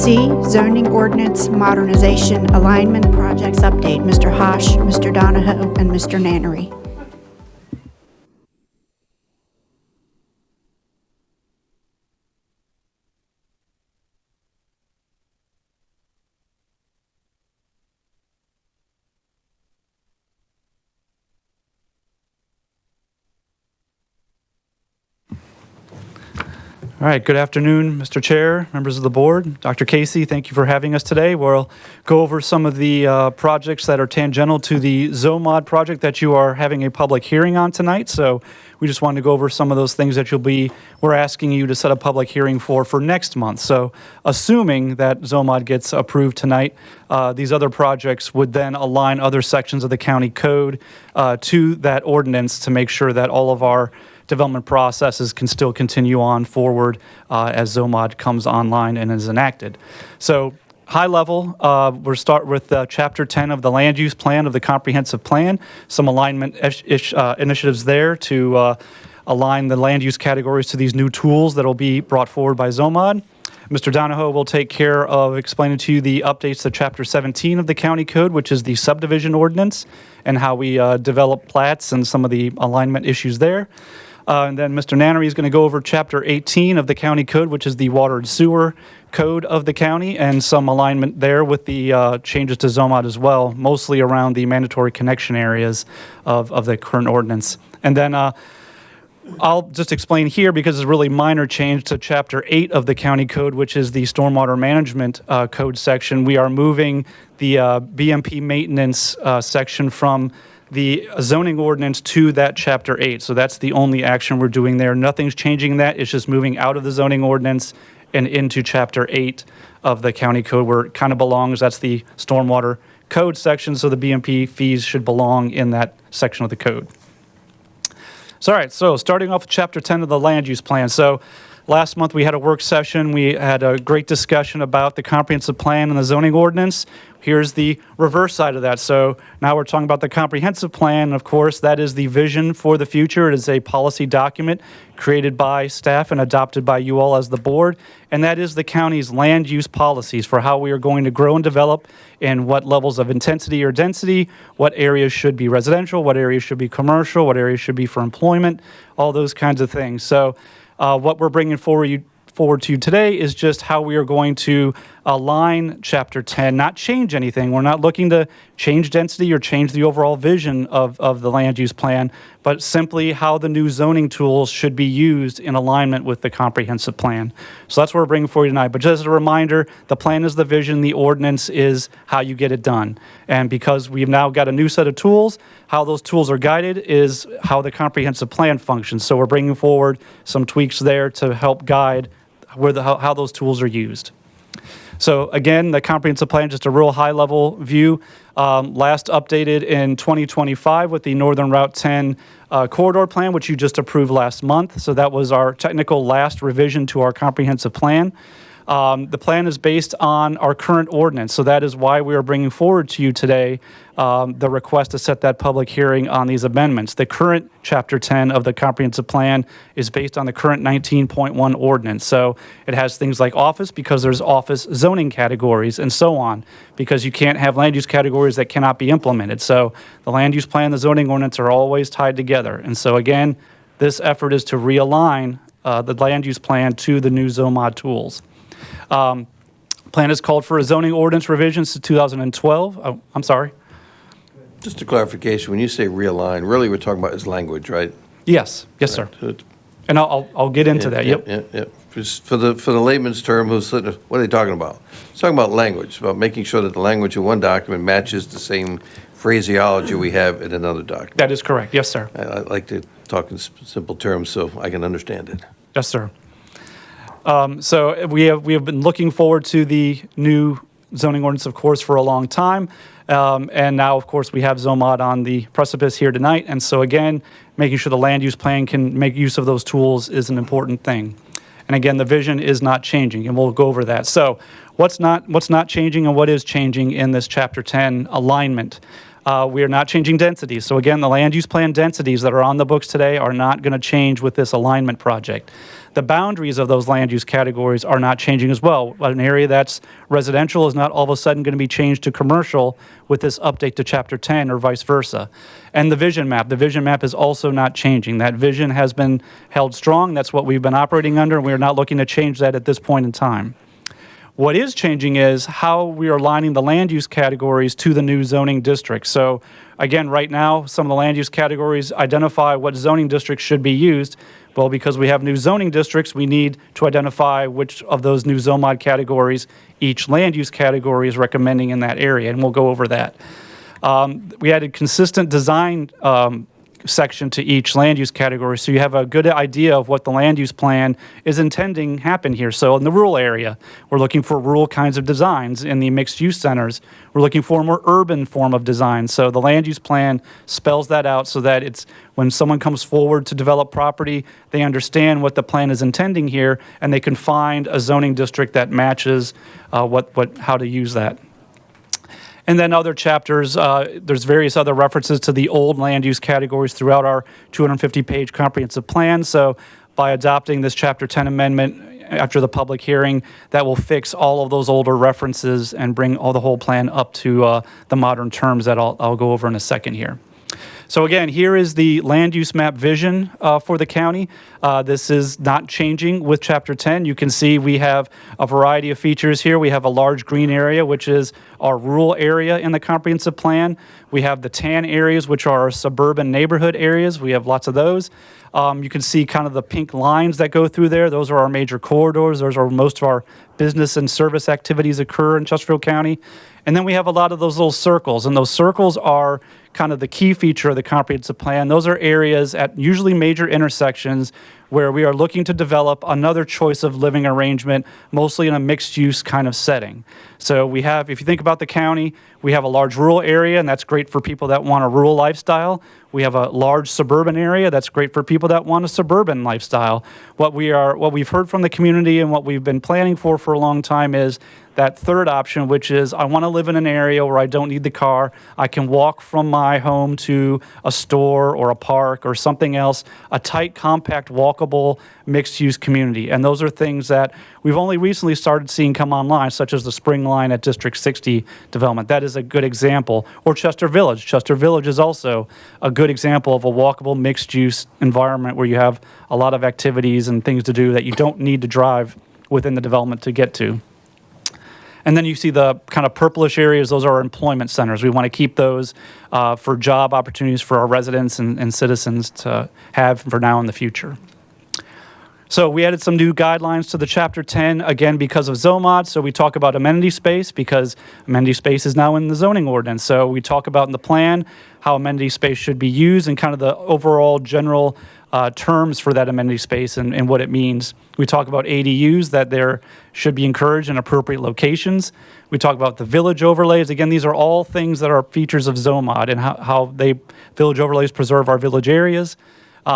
C, Zoning Ordinance Modernization Alignment Projects Update. Mr. Hosh, Mr. Donahoe, and Mr. Nannery. All right, good afternoon, Mr. Chair, members of the board. Dr. Casey, thank you for having us today. We'll go over some of the projects that are tangential to the ZOMod project that you are having a public hearing on tonight. So we just wanted to go over some of those things that we're asking you to set a public hearing for next month. So assuming that ZOMod gets approved tonight, these other projects would then align other sections of the county code to that ordinance to make sure that all of our development processes can still continue on forward as ZOMod comes online and is enacted. So high level, we'll start with Chapter 10 of the Land Use Plan of the Comprehensive Plan, some alignment initiatives there to align the land use categories to these new tools that will be brought forward by ZOMod. Mr. Donahoe will take care of explaining to you the updates to Chapter 17 of the County Code, which is the Subdivision Ordinance, and how we develop plats and some of the alignment issues there. And then Mr. Nannery is going to go over Chapter 18 of the County Code, which is the Water and Sewer Code of the county, and some alignment there with the changes to ZOMod as well, mostly around the mandatory connection areas of the current ordinance. And then I'll just explain here, because it's a really minor change to Chapter 8 of the County Code, which is the Stormwater Management Code section. We are moving the BMP maintenance section from the zoning ordinance to that Chapter 8. So that's the only action we're doing there. Nothing's changing that. It's just moving out of the zoning ordinance and into Chapter 8 of the county code, where it kind of belongs. That's the stormwater code section, so the BMP fees should belong in that section of the code. So, all right, so starting off with Chapter 10 of the Land Use Plan. So last month we had a work session. We had a great discussion about the comprehensive plan and the zoning ordinance. Here's the reverse side of that. So now we're talking about the comprehensive plan. Of course, that is the vision for the future. It is a policy document created by staff and adopted by you all as the board. And that is the county's land use policies for how we are going to grow and develop, and what levels of intensity or density, what areas should be residential, what areas should be commercial, what areas should be for employment, all those kinds of things. So what we're bringing forward to you today is just how we are going to align Chapter 10, not change anything. We're not looking to change density or change the overall vision of the land use plan, but simply how the new zoning tools should be used in alignment with the comprehensive plan. So that's what we're bringing for you tonight. But just as a reminder, the plan is the vision, the ordinance is how you get it done. And because we've now got a new set of tools, how those tools are guided is how the comprehensive plan functions. So we're bringing forward some tweaks there to help guide how those tools are used. So again, the comprehensive plan, just a real high-level view. Last updated in 2025 with the Northern Route 10 corridor plan, which you just approved last month. So that was our technical last revision to our comprehensive plan. The plan is based on our current ordinance, so that is why we are bringing forward to you today the request to set that public hearing on these amendments. The current Chapter 10 of the comprehensive plan is based on the current 19.1 ordinance. So it has things like office, because there's office zoning categories, and so on, because you can't have land use categories that cannot be implemented. So the land use plan and the zoning ordinance are always tied together. And so again, this effort is to realign the land use plan to the new ZOMod tools. Plan has called for a zoning ordinance revision since 2012. Oh, I'm sorry. Just a clarification, when you say realign, really we're talking about is language, right? Yes, yes, sir. And I'll get into that. Yep. Just for the layman's term, what are they talking about? It's talking about language, about making sure that the language in one document matches the same phraseology we have in another document. That is correct. Yes, sir. I like to talk in simple terms so I can understand it. Yes, sir. So we have been looking forward to the new zoning ordinance, of course, for a long time. And now, of course, we have ZOMod on the precipice here tonight. And so, again, making sure the land use plan can make use of those tools is an important thing. And again, the vision is not changing, and we'll go over that. So what's not changing and what is changing in this Chapter 10 alignment? We are not changing densities. So again, the land use plan densities that are on the books today are not going to change with this alignment project. The boundaries of those land use categories are not changing as well. But an area that's residential is not all of a sudden going to be changed to commercial with this update to Chapter 10 or vice versa. And the vision map is also not changing. That vision has been held strong. That's what we've been operating under, and we're not looking to change that at this point in time. What is changing is how we are aligning the land use categories to the new zoning district. So again, right now, some of the land use categories identify what zoning districts should be used. Well, because we have new zoning districts, we need to identify which of those new ZOMod categories each land use category is recommending in that area, and we'll go over that. We added consistent design section to each land use category, so you have a good idea of what the land use plan is intending happen here. So in the rural area, we're looking for rural kinds of designs. In the mixed use centers, we're looking for a more urban form of design. So the land use plan spells that out so that it's when someone comes forward to develop property, they understand what the plan is intending here, and they can find a zoning district that matches how to use that. And then other chapters, there's various other references to the old land use categories throughout our 250-page comprehensive plan. So by adopting this Chapter 10 amendment after the public hearing, that will fix all of those older references and bring the whole plan up to the modern terms that I'll go over in a second here. So again, here is the land use map vision for the county. This is not changing with Chapter 10. You can see we have a variety of features here. We have a large green area, which is our rural area in the comprehensive plan. We have the tan areas, which are our suburban neighborhood areas. We have lots of those. You can see kind of the pink lines that go through there. Those are our major corridors. Those are most of our business and service activities occur in Chesterfield County. And then we have a lot of those little circles, and those circles are kind of the key feature of the comprehensive plan. Those are areas at usually major intersections where we are looking to develop another choice of living arrangement, mostly in a mixed-use kind of setting. So we have, if you think about the county, we have a large rural area, and that's great for people that want a rural lifestyle. We have a large suburban area that's great for people that want a suburban lifestyle. What we've heard from the community and what we've been planning for a long time is that third option, which is I want to live in an area where I don't need the car. I can walk from my home to a store or a park or something else, a tight, compact, walkable, mixed-use community. And those are things that we've only recently started seeing come online, such as the Spring Line at District 60 development. That is a good example. Or Chester Village. Chester Village is also a good example of a walkable, mixed-use environment where you have a lot of activities and things to do that you don't need to drive within the development to get to. And then you see the kind of purplish areas, those are our employment centers. We want to keep those for job opportunities for our residents and citizens to have for now and the future. So we added some new guidelines to the Chapter 10, again, because of ZOMod. So we talk about amenity space because amenity space is now in the zoning ordinance. So we talk about in the plan how amenity space should be used and kind of the overall general terms for that amenity space and what it means. We talk about ADUs, that there should be encouraged in appropriate locations. We talk about the village overlays. Again, these are all things that are features of ZOMod and how village overlays preserve our village areas.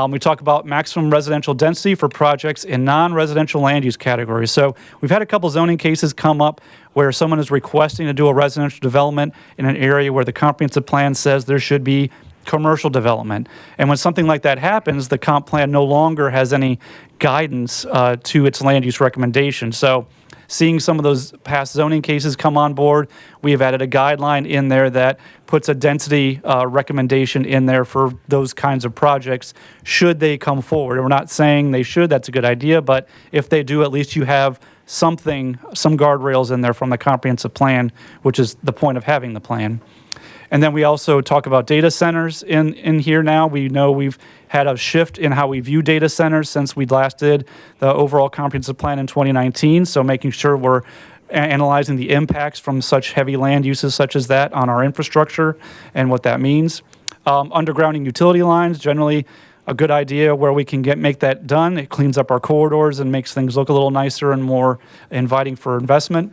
We talk about maximum residential density for projects in non-residential land use categories. So we've had a couple zoning cases come up where someone is requesting to do a residential development in an area where the comprehensive plan says there should be commercial development. And when something like that happens, the comp plan no longer has any guidance to its land use recommendation. So seeing some of those past zoning cases come on board, we have added a guideline in there that puts a density recommendation in there for those kinds of projects should they come forward. And we're not saying they should, that's a good idea, but if they do, at least you have some guardrails in there from the comprehensive plan, which is the point of having the plan. And then we also talk about data centers in here now. We know we've had a shift in how we view data centers since we last did the overall comprehensive plan in 2019. So making sure we're analyzing the impacts from such heavy land uses such as that on our infrastructure and what that means. Undergrounding utility lines, generally a good idea where we can make that done. It cleans up our corridors and makes things look a little nicer and more inviting for investment.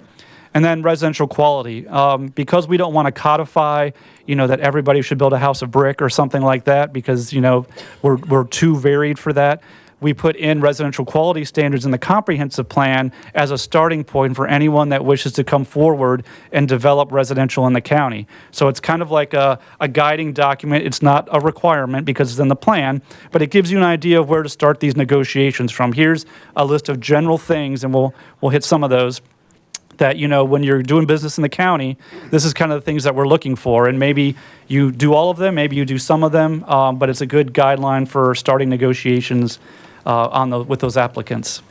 And then residential quality, because we don't want to codify, that everybody should build a house of brick or something like that, because we're too varied for that. we put in residential quality standards in the comprehensive plan as a starting point for anyone that wishes to come forward and develop residential in the county. So it's kind of like a guiding document. It's not a requirement because it's in the plan, but it gives you an idea of where to start these negotiations from. Here's a list of general things, and we'll hit some of those. That, when you're doing business in the county, this is kind of the things that we're looking for. And maybe you do all of them, maybe you do some of them, but it's a good guideline for starting negotiations with those applicants.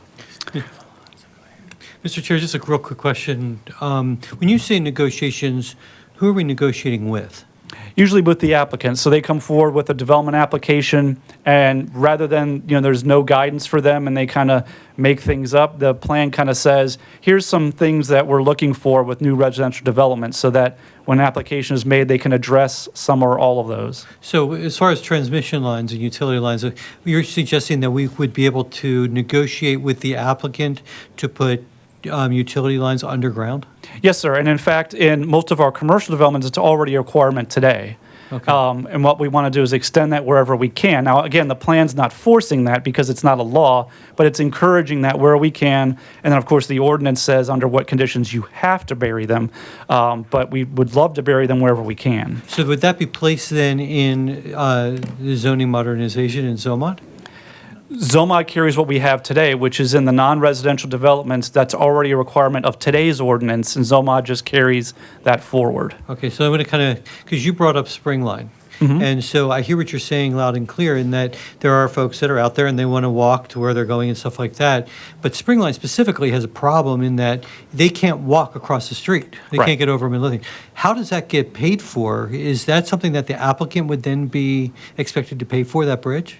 Mr. Chair, just a real quick question. When you say negotiations, who are we negotiating with? Usually with the applicants. So they come forward with a development application, and rather than, there's no guidance for them and they kind of make things up, the plan kind of says, here's some things that we're looking for with new residential development, so that when an application is made, they can address some or all of those. So as far as transmission lines and utility lines, you're suggesting that we would be able to negotiate with the applicant to put utility lines underground? Yes, sir. And in fact, in most of our commercial developments, it's already a requirement today. Okay. And what we want to do is extend that wherever we can. Now, again, the plan's not forcing that because it's not a law, but it's encouraging that where we can. And then, of course, the ordinance says under what conditions you have to bury them. But we would love to bury them wherever we can. So would that be placed then in the zoning modernization in ZOMod? ZOMod carries what we have today, which is in the non-residential developments. That's already a requirement of today's ordinance, and ZOMod just carries that forward. Okay, so I'm going to kind of, because you brought up Springline. And so I hear what you're saying loud and clear in that there are folks that are out there and they want to walk to where they're going and stuff like that. But Springline specifically has a problem in that they can't walk across the street. They Right. can't get over Midlothian. How does that get paid for? Is that something that the applicant would then be expected to pay for, that bridge?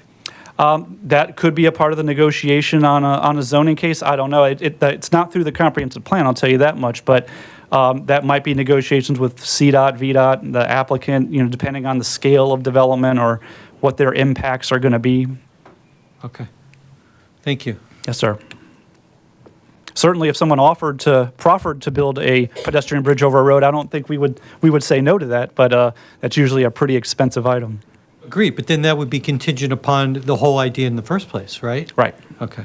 That could be a part of the negotiation on a zoning case. I don't know. It's not through the comprehensive plan, I'll tell you that much, but that might be negotiations with CDOT, VDOT, the applicant, depending on the scale of development or what their impacts are going to be. Okay. Thank you. Yes, sir. Certainly, if someone proffered to build a pedestrian bridge over a road, I don't think we would say no to that, but that's usually a pretty expensive item. Agreed, but then that would be contingent upon the whole idea in the first place, right? Right. Okay.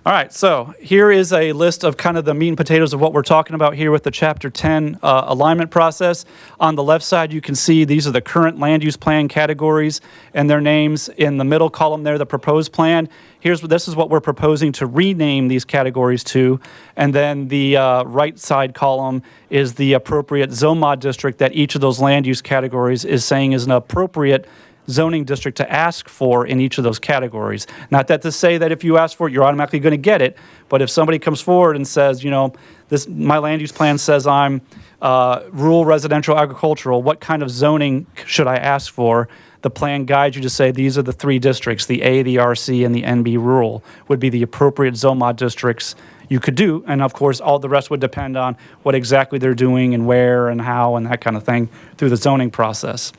All right, so here is a list of kind of the meat and potatoes of what we're talking about here with the Chapter 10 alignment process. On the left side, you can see these are the current land use plan categories and their names. In the middle column there, the proposed plan. This is what we're proposing to rename these categories to. And then the right side column is the appropriate ZOMod district that each of those land use categories is saying is an appropriate zoning district to ask for in each of those categories. Not that to say that if you ask for it, you're automatically going to get it, but if somebody comes forward and says, my land use plan says I'm rural, residential, agricultural, what kind of zoning should I ask for? The plan guides you to say these are the three districts, the A, the RC, and the NB rural would be the appropriate ZOMod districts you could do, and of course, all the rest would depend on what exactly they're doing and where and how and that kind of thing through the zoning process.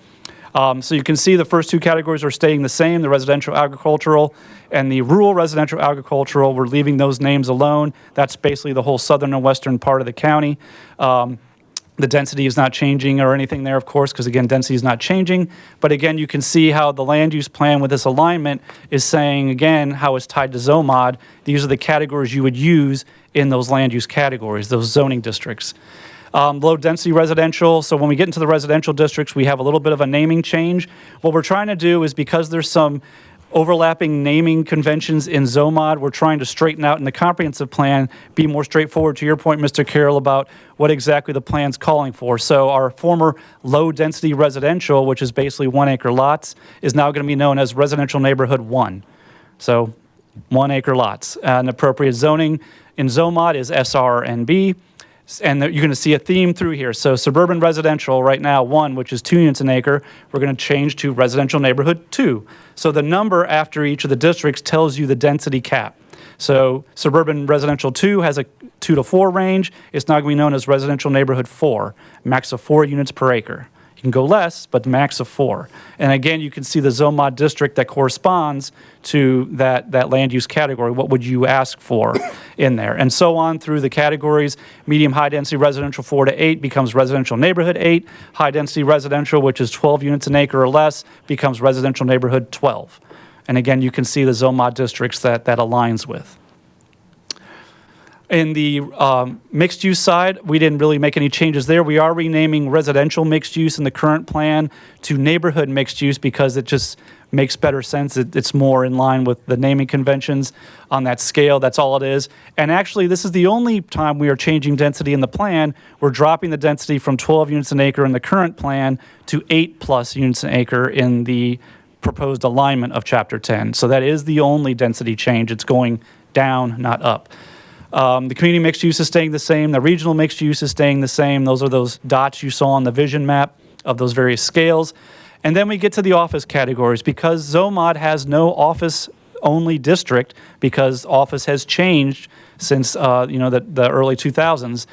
So you can see the first two categories are staying the same, the residential agricultural and the rural residential agricultural. We're leaving those names alone. That's basically the whole southern and western part of the county. The density is not changing or anything there, of course, because again, density is not changing. But again, you can see how the land use plan with this alignment is saying, again, how it's tied to ZOMod. These are the categories you would use in those land use categories, those zoning districts. Low density residential. So when we get into the residential districts, we have a little bit of a naming change. What we're trying to do is, because there's some overlapping naming conventions in ZOMod, we're trying to straighten out in the comprehensive plan, be more straightforward to your point, Mr. Carroll, about what exactly the plan's calling for. So our former low density residential, which is basically 1 acre lots, is now going to be known as residential neighborhood 1. So 1 acre lots. And appropriate zoning in ZOMod is SRNB. And you're going to see a theme through here. So suburban residential right now, 1, which is 2 units an acre, we're going to change to residential neighborhood 2. So the number after each of the districts tells you the density cap. So suburban residential 2 has a 2 to 4 range. It's now going to be known as residential neighborhood 4, max of 4 units per acre. You can go less, but max of 4. And again, you can see the ZOMod district that corresponds to that land use category. What would you ask for in there? And so on through the categories. Medium high density residential 4 to 8 becomes residential neighborhood 8. High density residential, which is 12 units an acre or less, becomes residential neighborhood 12. And again, you can see the ZOMod districts that aligns with. In the mixed-use side, we didn't really make any changes there. We are renaming residential mixed-use in the current plan to neighborhood mixed-use because it just makes better sense. It's more in line with the naming conventions on that scale. That's all it is. And actually, this is the only time we are changing density in the plan. We're dropping the density from 12 units an acre in the current plan to 8+ units an acre in the proposed alignment of Chapter 10. So that is the only density change. It's going down, not up. The community mixed use is staying the same. The regional mixed use is staying the same. Those are those dots you saw on the vision map of those various scales. And then we get to the office categories. Because ZOMod has no office-only district, because office has changed since the early 2000s,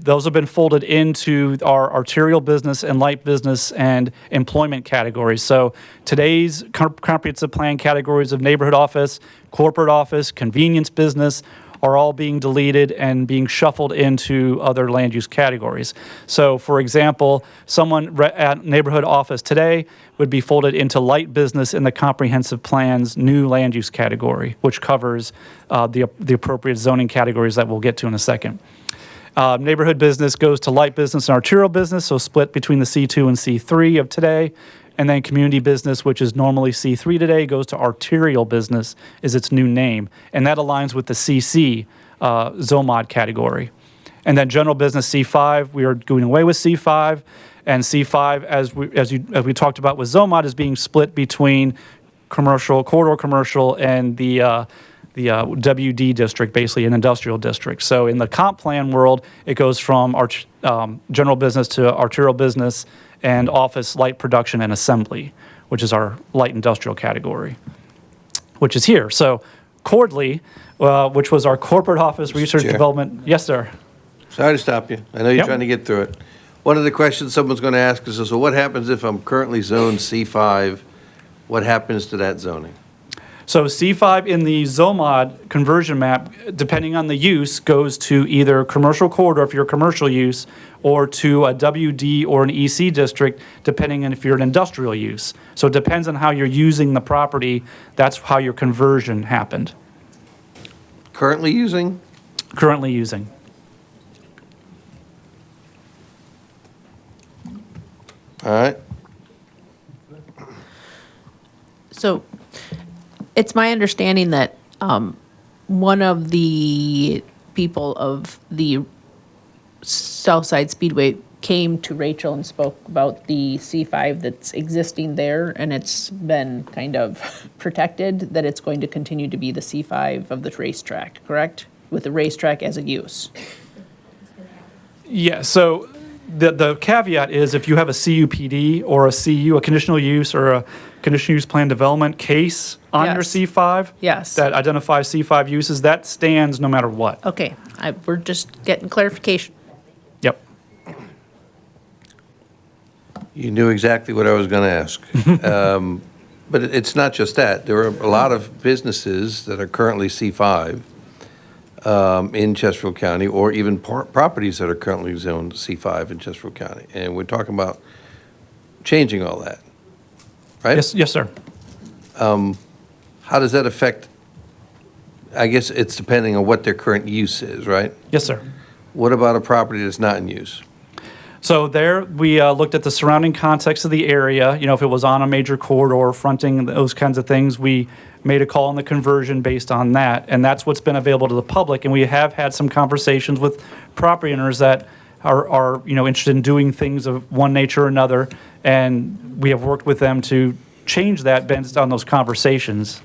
those have been folded into our arterial business and light business and employment categories. So today's comprehensive plan categories of neighborhood office, corporate office, convenience business, are all being deleted and being shuffled into other land use categories. So, for example, someone at neighborhood office today would be folded into light business in the comprehensive plan's new land use category, which covers the appropriate zoning categories that we'll get to in a second. Neighborhood business goes to light business and arterial business, so split between the C2 and C3 of today. And then community business, which is normally C3 today, goes to arterial business, is its new name. And that aligns with the CC ZOMod category. And then general business C5, we are doing away with C5. And C5, as we talked about with ZOMod, is being split between commercial, corridor commercial, and the WD district, basically an industrial district. So in the comp plan world, it goes from general business to arterial business and office, light production, and assembly, which is our light industrial category, which is here. So Cordley, which was our corporate office research Chair. development. Yes, sir. Sorry to stop you. I know you're Yep. trying to get through it. One of the questions someone's going to ask is, so what happens if I'm currently zoned C5? What happens to that zoning? So C5 in the ZOMod conversion map, depending on the use, goes to either commercial corridor if you're a commercial use, or to a WD or an EC district, depending on if you're an industrial use. So it depends on how you're using the property. That's how your conversion happened. Currently using? Currently using. All right. So it's my understanding that one of the people of the Southside Speedway came to Rachel and spoke about the C5 that's existing there, and it's been kind of protected, that it's going to continue to be the C5 of the racetrack, correct? With the racetrack as a use. Yeah, so the caveat is if you have a CUPD or a CU, a conditional use or a conditional use plan development case on your Yes. C5 Yes. that identifies C5 uses, that stands no matter what. Okay, we're just getting clarification. Yep. You knew exactly what I was going to ask. But it's not just that. There are a lot of businesses that are currently C5 in Chesterfield County, or even properties that are currently zoned C5 in Chesterfield County. And we're talking about changing all that, right? Yes, sir. How does that affect, I guess it's depending on what their current use is, right? Yes, sir. What about a property that's not in use? So there, we looked at the surrounding context of the area. You know, if it was on a major corridor, fronting, those kinds of things, we made a call on the conversion based on that. And that's what's been available to the public. And we have had some conversations with property owners that are interested in doing things of one nature or another. And we have worked with them to change that based on those conversations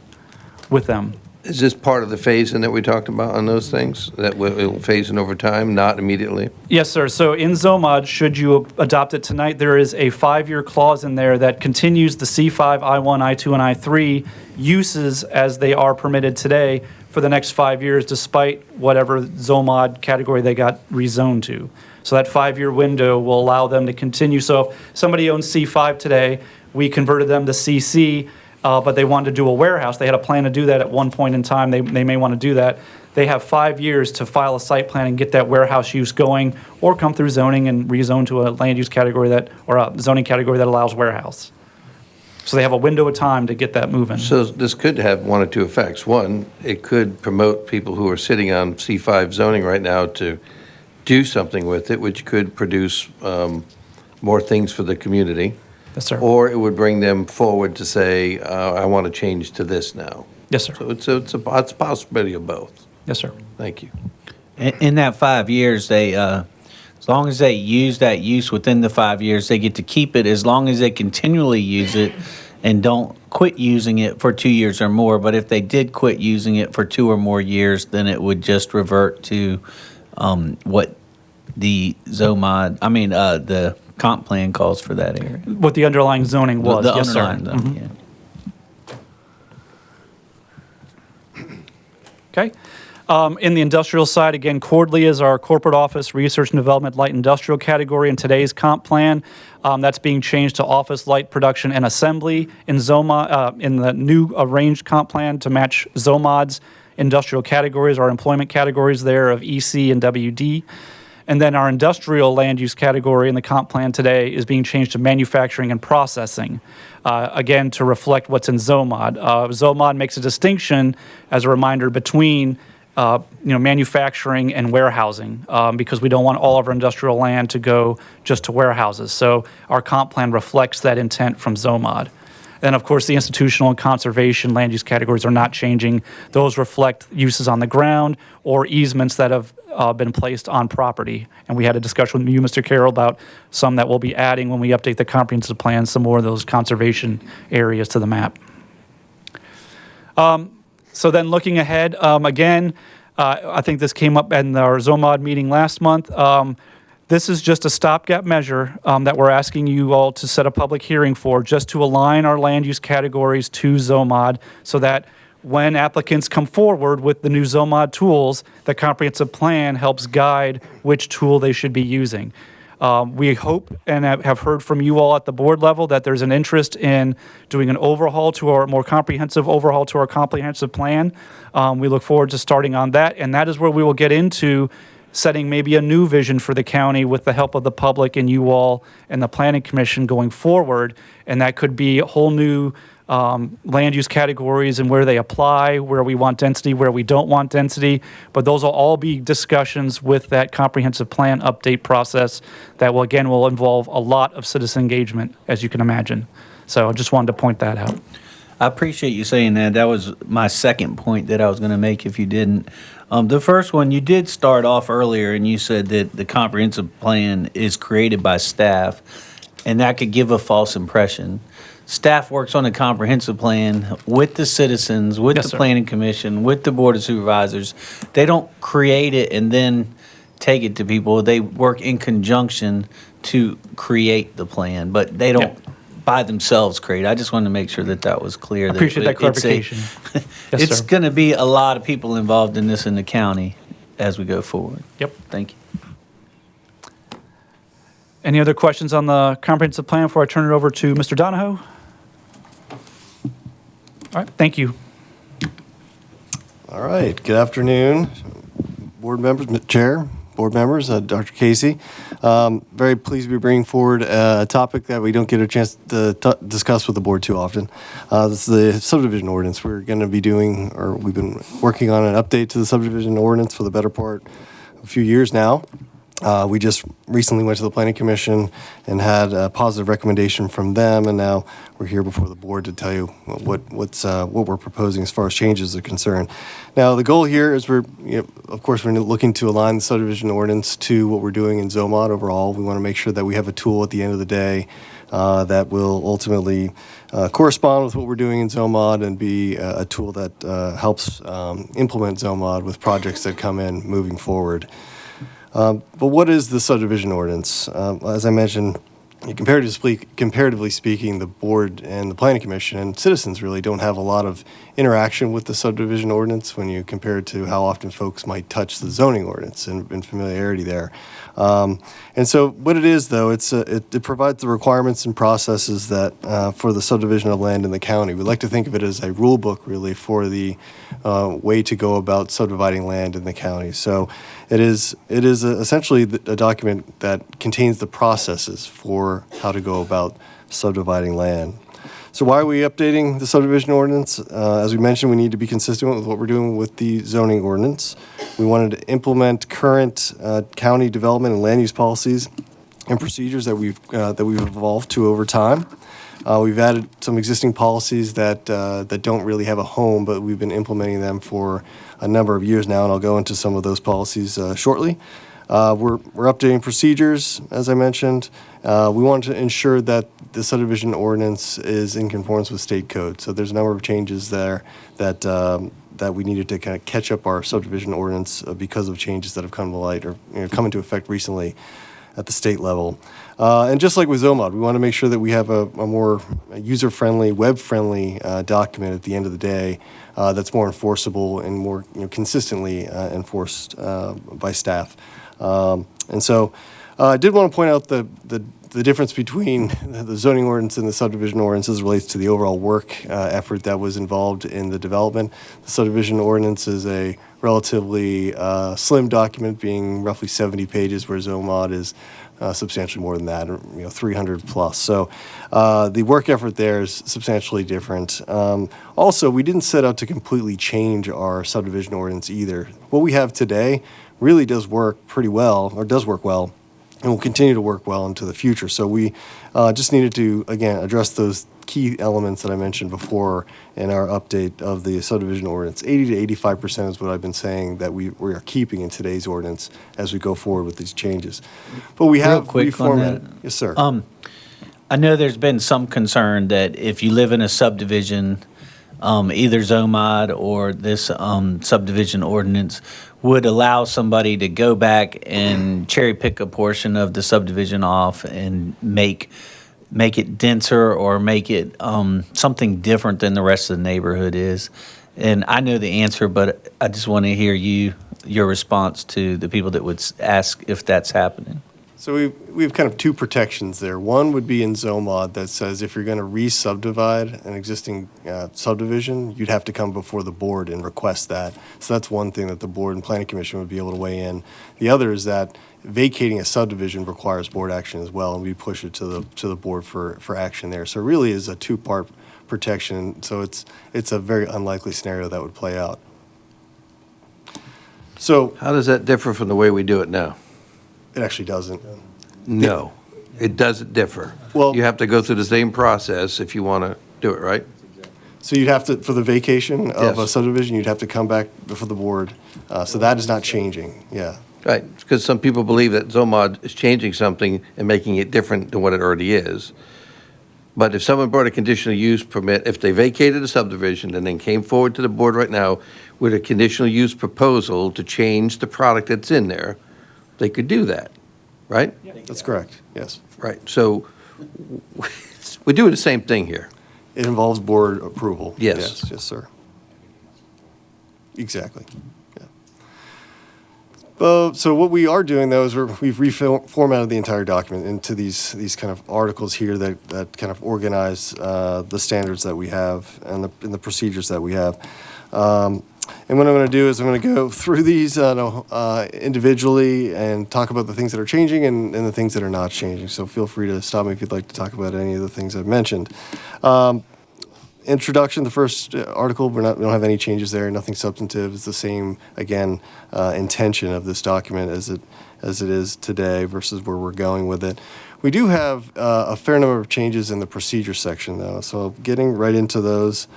with them. Is this part of the phase-in that we talked about on those things? That it'll phase in over time, not immediately? Yes, sir. So in ZOMod, should you adopt it tonight, there is a 5-year clause in there that continues the C5, I1, I2, and I3 uses as they are permitted today for the next 5 years, despite whatever ZOMod category they got rezoned to. So that 5-year window will allow them to continue. So if somebody owns C5 today, we converted them to CC, but they wanted to do a warehouse. They had a plan to do that at one point in time. They may want to do that. They have 5 years to file a site plan and get that warehouse use going, or come through zoning and rezone to a land use category or a zoning category that allows warehouse. So they have a window of time to get that moving. So this could have one or two effects. One, it could promote people who are sitting on C5 zoning right now to do something with it, which could produce more things for the community. Yes, sir. Or it would bring them forward to say, I want to change to this now. Yes, sir. So it's a possibility of both. Yes, sir. Thank you. In that 5 years, they, as long as they use that use within the 5 years, they get to keep it as long as they continually use it and don't quit using it for 2 years or more. But if they did quit using it for 2 or more years, then it would just revert to what the ZOMod, the comp plan calls for that area. What the underlying zoning was. The Yes, sir. underlying zone, yeah. Okay. In the industrial side, again, Cordley is our corporate office, research and development, light industrial category in today's comp plan. That's being changed to office, light production, and assembly in in the new arranged comp plan to match ZOMod's industrial categories, our employment categories there of EC and WD. And then our industrial land use category in the comp plan today is being changed to manufacturing and processing, again, to reflect what's in ZOMod. ZOMod makes a distinction, as a reminder, between manufacturing and warehousing, because we don't want all of our industrial land to go just to warehouses. So our comp plan reflects that intent from ZOMod. And of course, the institutional and conservation land use categories are not changing. Those reflect uses on the ground or easements that have been placed on property. And we had a discussion with you, Mr. Carroll, about some that we'll be adding when we update the comprehensive plan, some more of those conservation areas to the map. So then looking ahead, again, I think this came up in our ZOMod meeting last month. This is just a stopgap measure that we're asking you all to set a public hearing for, just to align our land use categories to ZOMod so that when applicants come forward with the new ZOMod tools, the comprehensive plan helps guide which tool they should be using. We hope and have heard from you all at the board level that there's an interest in doing an overhaul to our more comprehensive overhaul to our comprehensive plan. We look forward to starting on that, and that is where we will get into setting maybe a new vision for the county with the help of the public and you all and the Planning Commission going forward, and that could be a whole new land use categories and where they apply, where we want density, where we don't want density. But those will all be discussions with that comprehensive plan update process that will involve a lot of citizen engagement, as you can imagine. So I just wanted to point that out. I appreciate you saying that. That was my second point that I was going to make if you didn't. The first one, you did start off earlier and you said that the comprehensive plan is created by staff, and that could give a false impression. Staff works on a comprehensive plan with the citizens, with Yes, the sir. Planning Commission, with the Board of Supervisors. They don't create it and then take it to people. They work in conjunction to create the plan, but they don't by themselves create. I just wanted to make sure that that was clear. I appreciate that clarification. Yes, It's sir. going to be a lot of people involved in this in the county as we go forward. Yep. Thank you. Any other questions on the comprehensive plan before I turn it over to Mr. Donahoe? All right, thank you. All right, good afternoon, board members, Chair, board members, Dr. Casey. Very pleased to be bringing forward a topic that we don't get a chance to discuss with the board too often. This is the subdivision ordinance. We're going to be doing, or we've been working on an update to the subdivision ordinance for the better part of a few years now. We just recently went to the Planning Commission and had a positive recommendation from them, and now we're here before the board to tell you what we're proposing as far as changes are concerned. Now, the goal here is of course, we're looking to align the subdivision ordinance to what we're doing in ZOMod overall. We want to make sure that we have a tool at the end of the day that will ultimately correspond with what we're doing in ZOMod and be a tool that helps implement ZOMod with projects that come in moving forward. But what is the subdivision ordinance? As I mentioned, comparatively speaking, the board and the Planning Commission and citizens really don't have a lot of interaction with the subdivision ordinance when you compare it to how often folks might touch the zoning ordinance and familiarity there. And so what it is, though, it provides the requirements and processes that for the subdivision of land in the county. We like to think of it as a rule book, really, for the way to go about subdividing land in the county. So it is essentially a document that contains the processes for how to go about subdividing land. So why are we updating the subdivision ordinance? As we mentioned, we need to be consistent with what we're doing with the zoning ordinance. We wanted to implement current county development and land use policies and procedures that we've evolved to over time. We've added some existing policies that don't really have a home, but we've been implementing them for a number of years now, and I'll go into some of those policies shortly. We're updating procedures, as I mentioned. We want to ensure that the subdivision ordinance is in conformance with state code. So there's a number of changes there that we needed to kind of catch up our subdivision ordinance because of changes that have come to light or come into effect recently at the state level. And just like with ZOMod, we want to make sure that we have a more user-friendly, web-friendly document at the end of the day that's more enforceable and more consistently enforced by staff. And so I did want to point out the difference between the zoning ordinance and the subdivision ordinance as it relates to the overall work effort that was involved in the development. The subdivision ordinance is a relatively slim document, being roughly 70 pages, where ZOMod is substantially more than that, 300 plus. So the work effort there is substantially different. Also, we didn't set out to completely change our subdivision ordinance either. What we have today really does work pretty well, or does work well, and will continue to work well into the future. So we just needed to, again, address those key elements that I mentioned before in our update of the subdivision ordinance. 80 to 85% is what I've been saying that we are keeping in today's ordinance as we go forward with these changes. But we have quick on reformatted. that. Yes, sir. I know there's been some concern that if you live in a subdivision, either ZOMod or this subdivision ordinance would allow somebody to go back and cherry pick a portion of the subdivision off and make it denser or make it something different than the rest of the neighborhood is. And I know the answer, but I just want to hear your response to the people that would ask if that's happening. So we have kind of two protections there. One would be in ZOMod that says if you're going to re-subdivide an existing subdivision, you'd have to come before the board and request that. So that's one thing that the board and planning commission would be able to weigh in. The other is that vacating a subdivision requires board action as well, and we push it to the board for action there. So it really is a two-part protection. So it's a very unlikely scenario that would play out. So How does that differ from the way we do it now? it actually doesn't. No, it doesn't differ. Well- You have to go through the same process if you want to do it, right? So you'd have to, for the vacation of a Yes. subdivision, you'd have to come back before the board. So that is not changing, yeah. Right, because some people believe that ZOMod is changing something and making it different than what it already is. But if someone brought a conditional use permit, if they vacated a subdivision and then came forward to the board right now with a conditional use proposal to change the product that's in there, they could do that, right? That's correct, yes. Right, so we're doing the same thing here. It involves board approval. Yes. Yes, sir. Exactly, yeah. So what we are doing, though, is we've reformatted the entire document into these kind of articles here that kind of organize the standards that we have and the procedures that we have. And what I'm going to do is I'm going to go through these individually and talk about the things that are changing and the things that are not changing. So feel free to stop me if you'd like to talk about any of the things I've mentioned. Introduction, the first article, we don't have any changes there, nothing substantive. It's the same, again, intention of this document as it is today versus where we're going with it. We do have a fair number of changes in the procedure section, though, so getting right into those.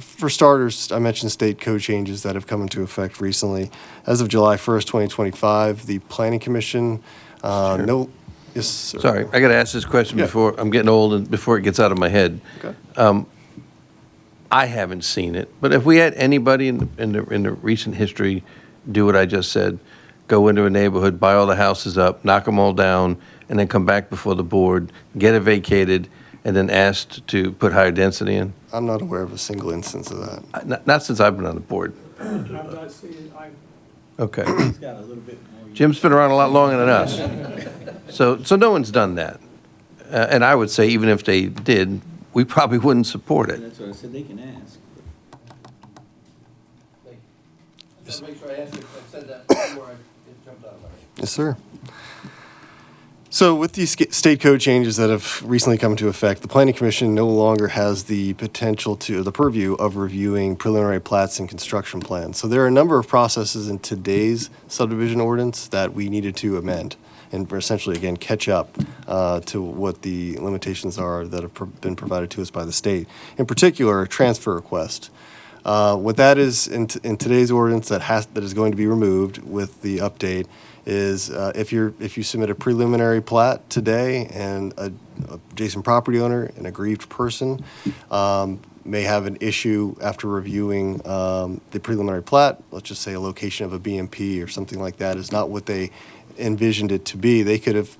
For starters, I mentioned state code changes that have come into effect recently. As of July 1st, 2025, the Planning Commission, yes, sir. Sorry, I got to ask this question Yeah. before, I'm getting old and before it gets out of my head. Okay. I haven't seen it, but if we had anybody in the recent history do what I just said, go into a neighborhood, buy all the houses up, knock them all down, and then come back before the board, get it vacated, and then asked to put higher density in? I'm not aware of a single instance of that. Not since I've been on the board. I've not seen it. Okay. Jim's been around a lot longer than us. So no one's done that. And I would say even if they did, we probably wouldn't support it. That's what I said, they can ask. Just make sure I said that before I jumped out of my head. Yes, sir. So with these state code changes that have recently come into effect, the Planning Commission no longer has the potential to, the purview of reviewing preliminary plats and construction plans. So there are a number of processes in today's subdivision ordinance that we needed to amend and essentially, again, catch up to what the limitations are that have been provided to us by the state. In particular, a transfer request. What that is in today's ordinance that is going to be removed with the update is if you submit a preliminary plat today and a adjacent property owner, an aggrieved person, may have an issue after reviewing the preliminary plat, let's just say a location of a BMP or something like that is not what they envisioned it to be, they could have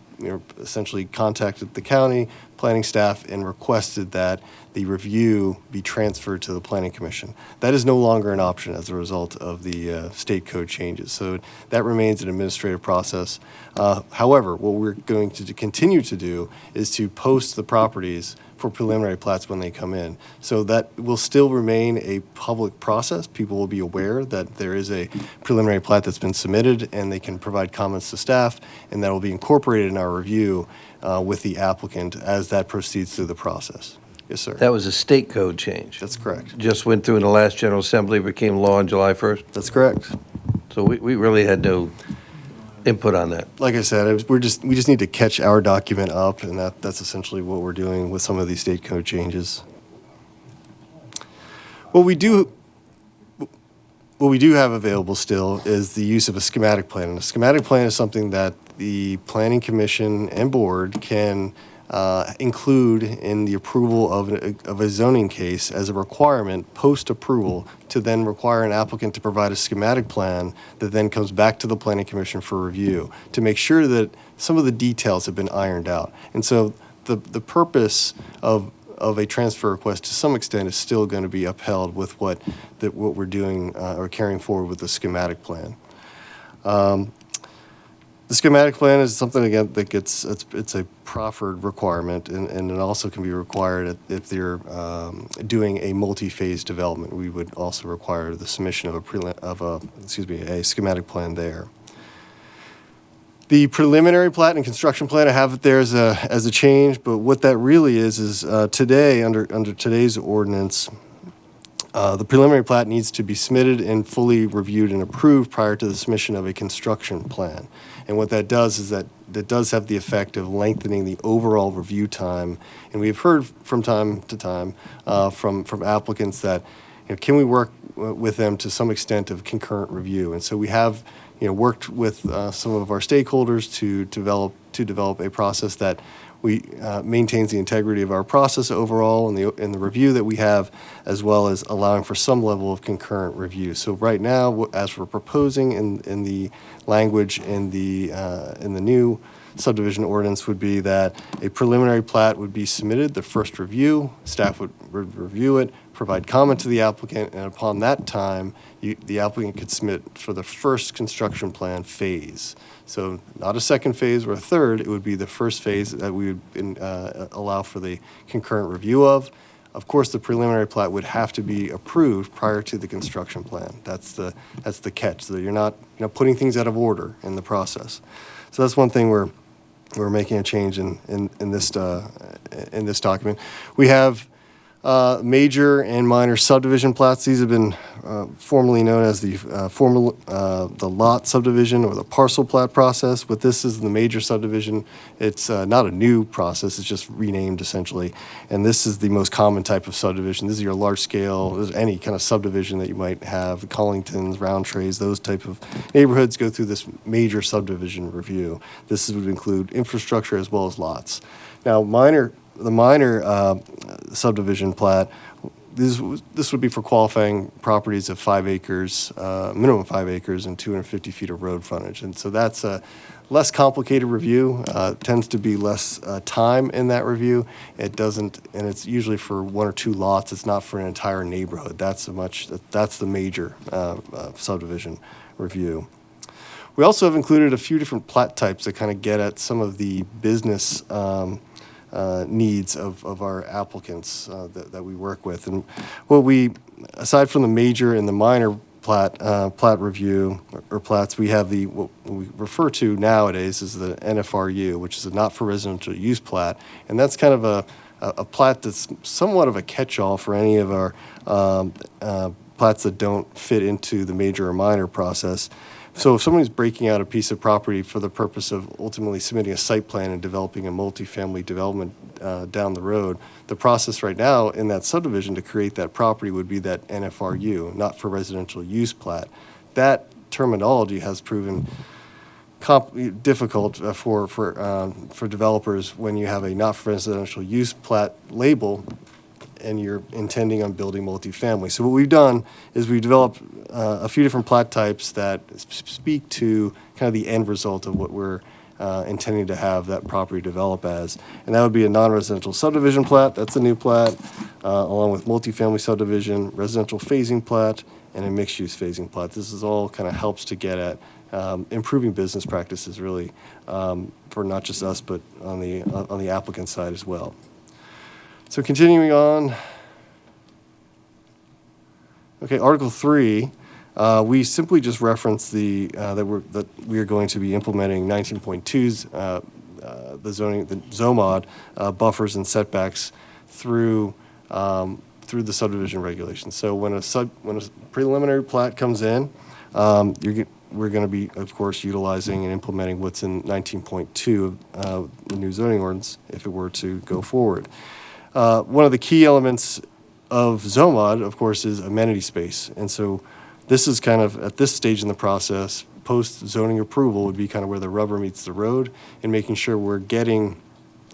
essentially contacted the county planning staff and requested that the review be transferred to the Planning Commission. That is no longer an option as a result of the state code changes. So that remains an administrative process. However, what we're going to continue to do is to post the properties for preliminary plats when they come in. So that will still remain a public process. People will be aware that there is a preliminary plat that's been submitted and they can provide comments to staff, and that will be incorporated in our review with the applicant as that proceeds through the process. Yes, sir. That was a state code change. That's correct. Just went through in the last General Assembly, became law on July 1st. That's correct. So we really had no input on that. Like I said, we just need to catch our document up, and that's essentially what we're doing with some of these state code changes. What we do have available still is the use of a schematic plan. And a schematic plan is something that the Planning Commission and Board can include in the approval of a zoning case as a requirement post-approval to then require an applicant to provide a schematic plan that then comes back to the Planning Commission for review to make sure that some of the details have been ironed out. And so the purpose of a transfer request to some extent is still going to be upheld with what we're doing or carrying forward with the schematic plan. The schematic plan is something, again, that it's a proffered requirement, and it also can be required if they're doing a multi-phase development. We would also require the submission of a schematic plan there. The preliminary plat and construction plan, I have it there as a change, but what that really is today, under today's ordinance, the preliminary plat needs to be submitted and fully reviewed and approved prior to the submission of a construction plan. And what that does is that does have the effect of lengthening the overall review time. And we've heard from time to time from applicants that, can we work with them to some extent of concurrent review? And so we have, worked with some of our stakeholders to develop a process that we maintains the integrity of our process overall in the review that we have, as well as allowing for some level of concurrent review. So right now, as we're proposing in the language in the new subdivision ordinance, would be that a preliminary plat would be submitted, the first review, staff would review it, provide comment to the applicant, and upon that time, the applicant could submit for the first construction plan phase. So not a second phase or a third, it would be the first phase that we would allow for the concurrent review of. Of course, the preliminary plat would have to be approved prior to the construction plan. That's the catch, so that you're not putting things out of order in the process. So that's one thing we're making a change in this document. We have major and minor subdivision plats. These have been formerly known as the lot subdivision or the parcel plat process, but this is the major subdivision. It's not a new process, it's just renamed essentially. And this is the most common type of subdivision. This is your large scale, any kind of subdivision that you might have, Collingtons, Roundtrays, those type of neighborhoods go through this major subdivision review. This would include infrastructure as well as lots. Now, the minor subdivision plat, this would be for qualifying properties of 5 acres, minimum 5 acres and 250 feet of road frontage. And so that's a less complicated review, tends to be less time in that review. It doesn't, and it's usually for 1 or 2 lots. It's not for an entire neighborhood. That's the major subdivision review. We also have included a few different plat types that kind of get at some of the business needs of our applicants that we work with. And what we, aside from the major and the minor plat review or plats, we have what we refer to nowadays as the NFRU, which is a not for residential use plat. And that's kind of a plat that's somewhat of a catch-all for any of our plats that don't fit into the major or minor process. So if somebody's breaking out a piece of property for the purpose of ultimately submitting a site plan and developing a multifamily development down the road, the process right now in that subdivision to create that property would be that NFRU, not for residential use plat. That terminology has proven difficult for developers when you have a not for residential use plat label and you're intending on building multifamily. So what we've done is we've developed a few different plat types that speak to kind of the end result of what we're intending to have that property develop as. And that would be a non-residential subdivision plat, that's a new plat, along with multifamily subdivision, residential phasing plat, and a mixed-use phasing plat. This is all kind of helps to get at improving business practices really for not just us, but on the applicant side as well. So continuing on, okay, Article 3, we simply just reference that we are going to be implementing 19.2's the ZOMod buffers and setbacks through the subdivision regulations. So when a preliminary plat comes in, we're going to be, of course, utilizing and implementing what's in 19.2 of the new zoning ordinance if it were to go forward. One of the key elements of ZOMod, of course, is amenity space. And so this is kind of, at this stage in the process, post-zoning approval would be kind of where the rubber meets the road and making sure we're getting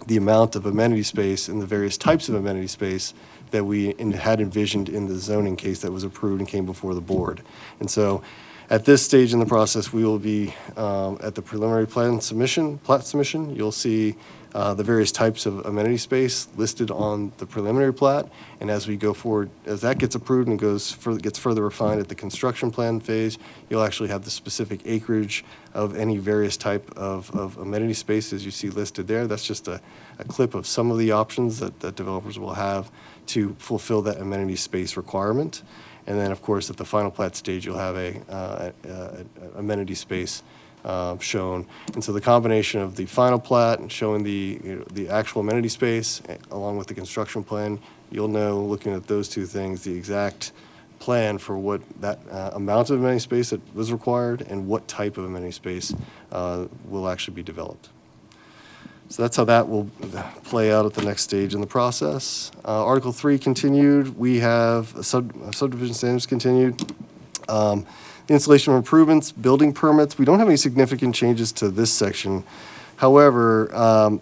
the amount of amenity space and the various types of amenity space that we had envisioned in the zoning case that was approved and came before the board. And so at this stage in the process, we will be at the preliminary plat submission, you'll see the various types of amenity space listed on the preliminary plat. And as we go forward, as that gets approved and gets further refined at the construction plan phase, you'll actually have the specific acreage of any various type of amenity spaces you see listed there. That's just a clip of some of the options that developers will have to fulfill that amenity space requirement. And then, of course, at the final plat stage, you'll have a amenity space shown. And so the combination of the final plat and showing the actual amenity space along with the construction plan, you'll know, looking at those two things, the exact plan for what that amount of amenity space that was required and what type of amenity space will actually be developed. So that's how that will play out at the next stage in the process. Article 3 continued. We have subdivision standards continued. The installation of improvements, building permits. We don't have any significant changes to this section. However,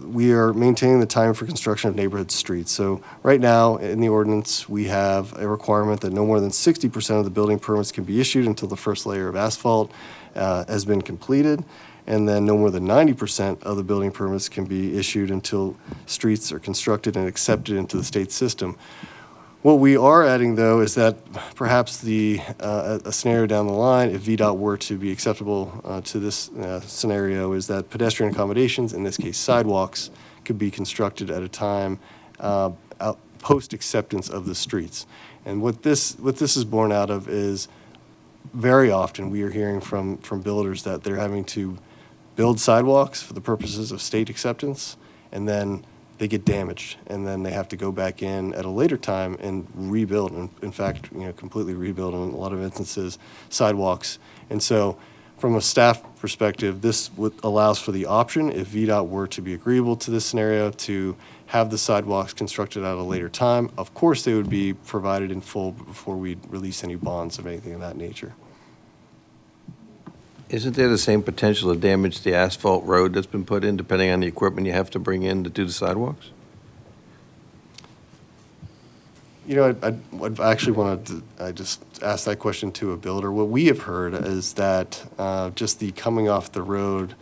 we are maintaining the time for construction of neighborhood streets. So right now in the ordinance, we have a requirement that no more than 60% of the building permits can be issued until the first layer of asphalt has been completed. And then no more than 90% of the building permits can be issued until streets are constructed and accepted into the state system. What we are adding, though, is that perhaps a scenario down the line, if VDOT were to be acceptable to this scenario, is that pedestrian accommodations, in this case sidewalks, could be constructed at a time post-acceptance of the streets. And what this is born out of is very often we are hearing from builders that they're having to build sidewalks for the purposes of state acceptance, and then they get damaged, and then they have to go back in at a later time and rebuild, and in fact, completely rebuild in a lot of instances, sidewalks. And so from a staff perspective, this allows for the option, if VDOT were to be agreeable to this scenario, to have the sidewalks constructed at a later time. Of course, they would be provided in full before we release any bonds of anything of that nature. Isn't there the same potential to damage the asphalt road that's been put in, depending on the equipment you have to bring in to do the sidewalks? I actually wanted to, I just asked that question to a builder. What we have heard is that just the coming off the road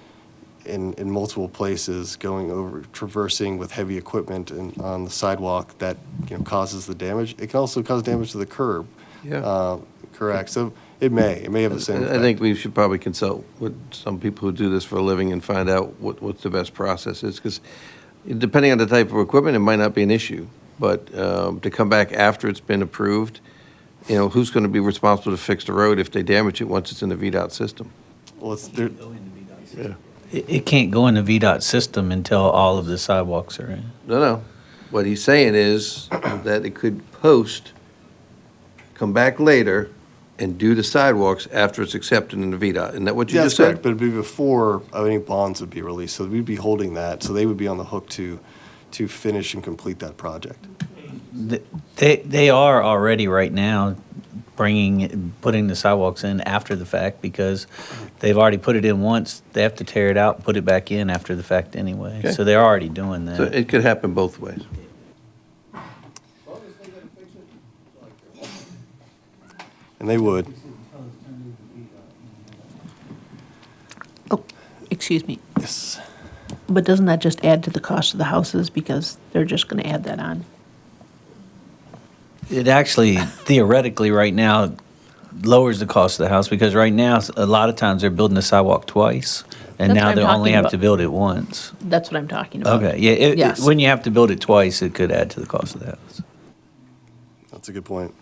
in multiple places, going over, traversing with heavy equipment on the sidewalk that causes the damage. It can also cause damage to the curb. Yeah. Correct. So it may have the same effect. I think we should probably consult with some people who do this for a living and find out what the best process is, because depending on the type of equipment, it might not be an issue. But to come back after it's been approved You know, who's going to be responsible to fix the road if they damage it once it's in the VDOT system? Well, there, It can't go in the VDOT system until all of the sidewalks are in. No. What he's saying is that it could come back later and do the sidewalks after it's accepted in the VDOT. Isn't that what you yeah, just that's correct, said? but it'd be before any bonds would be released, so we'd be holding that, so they would be on the hook to finish and complete that project. They are already right now putting the sidewalks in after the fact because they've already put it in once. They have to tear it out and put it back in after the fact anyway. Okay. So they're already doing that. So it could happen both ways. And they would. Oh, excuse me. Yes. But doesn't that just add to the cost of the houses because they're just going to add that on? It actually, theoretically, right now, lowers the cost of the house because right now, a lot of times they're building the sidewalk twice, and That's now what I'm they only talking have about. to build it once. That's what I'm talking about. Okay, yeah. Yes. When you have to build it twice, it could add to the cost of the house. That's a good point.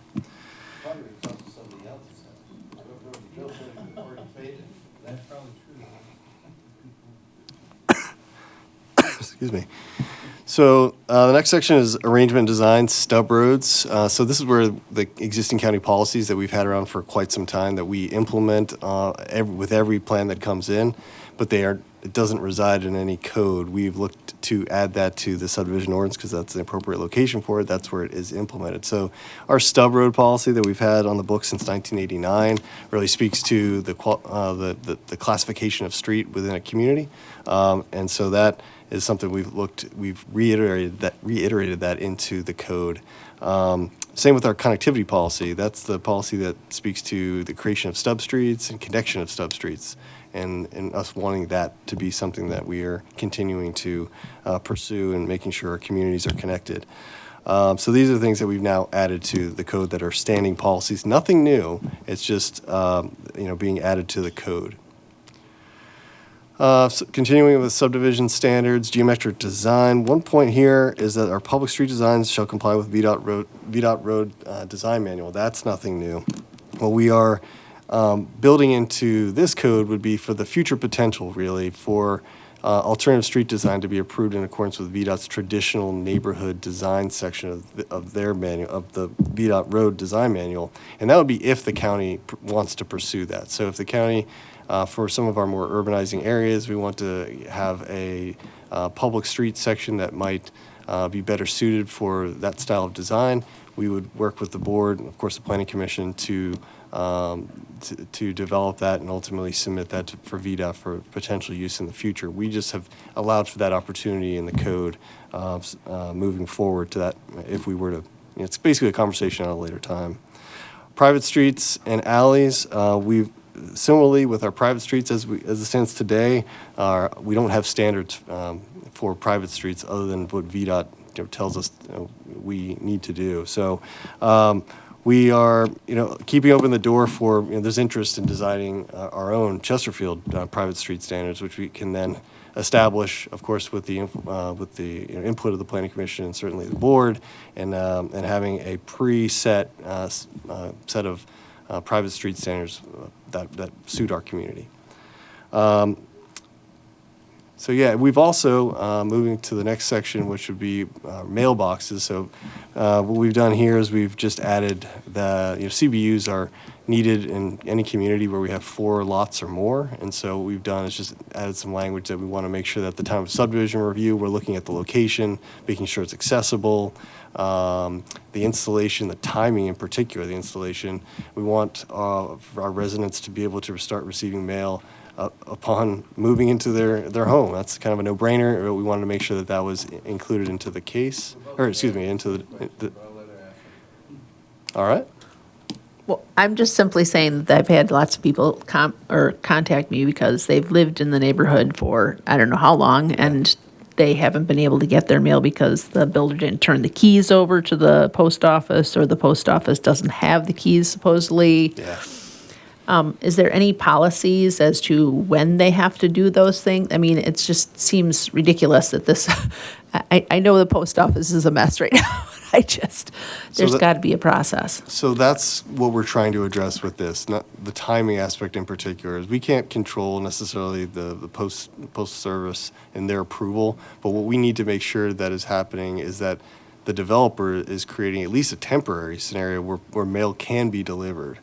Excuse me. So the next section is arrangement design, stub roads. So this is where the existing county policies that we've had around for quite some time that we implement with every plan that comes in, but it doesn't reside in any code. We've looked to add that to the subdivision ordinance because that's the appropriate location for it. That's where it is implemented. So our stub road policy that we've had on the books since 1989 really speaks to the classification of street within a community, and so that is something we've reiterated that into the code. Same with our connectivity policy. That's the policy that speaks to the creation of stub streets and connection of stub streets, and us wanting that to be something that we are continuing to pursue and making sure our communities are connected. So these are the things that we've now added to the code that are standing policies. Nothing new. It's just being added to the code. So continuing with subdivision standards, geometric design. One point here is that our public street designs shall comply with VDOT road design manual. That's nothing new. What we are building into this code would be for the future potential, really, for alternative street design to be approved in accordance with VDOT's traditional neighborhood design section of their manual, of the VDOT road design manual. And that would be if the county wants to pursue that. So if the county, for some of our more urbanizing areas, we want to have a public street section that might be better suited for that style of design, we would work with the board, and of course the planning commission, to develop that and ultimately submit that for VDOT for potential use in the future. We just have allowed for that opportunity in the code moving forward to that if we were to, it's basically a conversation at a later time. Private streets and alleys, we've similarly with our private streets as it stands today, we don't have standards for private streets other than what VDOT tells us we need to do. So we are keeping open the door for there's interest in designing our own Chesterfield private street standards, which we can then establish, of course, with the input of the planning commission and certainly the board, and having a preset set of private street standards that suit our community. So yeah, we've also, moving to the next section, which would be mailboxes. So what we've done here is we've just added CBUs are needed in any community where we have 4 lots or more. And so what we've done is just added some language that we want to make sure that at the time of subdivision review, we're looking at the location, making sure it's accessible, the installation, the timing in particular, the installation. We want our residents to be able to start receiving mail upon moving into their home. That's kind of a no-brainer. We wanted to make sure that was included into the case, into the all right. Well, I'm just simply saying that I've had lots of people contact me because they've lived in the neighborhood for I don't know how long, and they haven't been able to get their mail because the builder didn't turn the keys over to the post office, or the post office doesn't have the keys supposedly. Yeah. Is there any policies as to when they have to do those things? I mean, it just seems ridiculous that this I know the post office is a mess right now. There's that- got to be a process. So that's what we're trying to address with this, not the timing aspect in particular. Is we can't control necessarily the postal service and their approval, but what we need to make sure that is happening is that the developer is creating at least a temporary scenario where mail can be delivered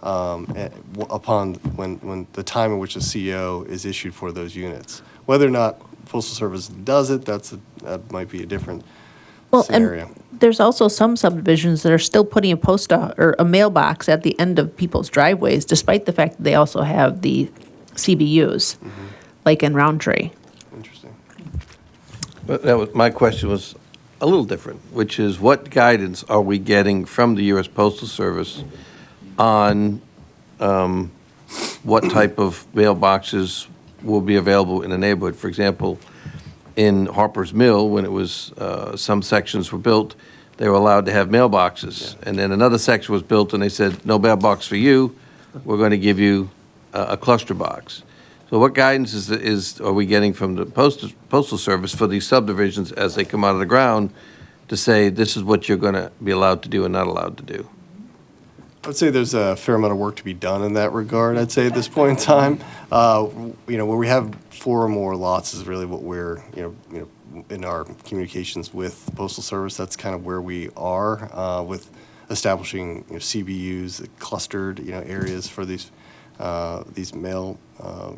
upon when the time in which a CO is issued for those units. Whether or not postal service does it, that might be a different scenario. And there's also some subdivisions that are still putting or a mailbox at the end of people's driveways, despite the fact that they also have the CBUs, like in Roundtree. Interesting. But my question was a little different, which is what guidance are we getting from the U.S. Postal Service on what type of mailboxes will be available in the neighborhood? For example, in Harper's Mill, when it was, some sections were built, they were allowed to have mailboxes. And then another section was built and they said, no mailbox for you, we're going to give you a cluster box. So what guidance are we getting from the Postal Service for these subdivisions as they come out of the ground to say, this is what you're going to be allowed to do and not allowed to do? I would say there's a fair amount of work to be done in that regard, I'd say, at this point in time. Where we have 4 or more lots is really what we're, in our communications with the Postal Service, that's kind of where we are with establishing CBUs, clustered, areas for these mail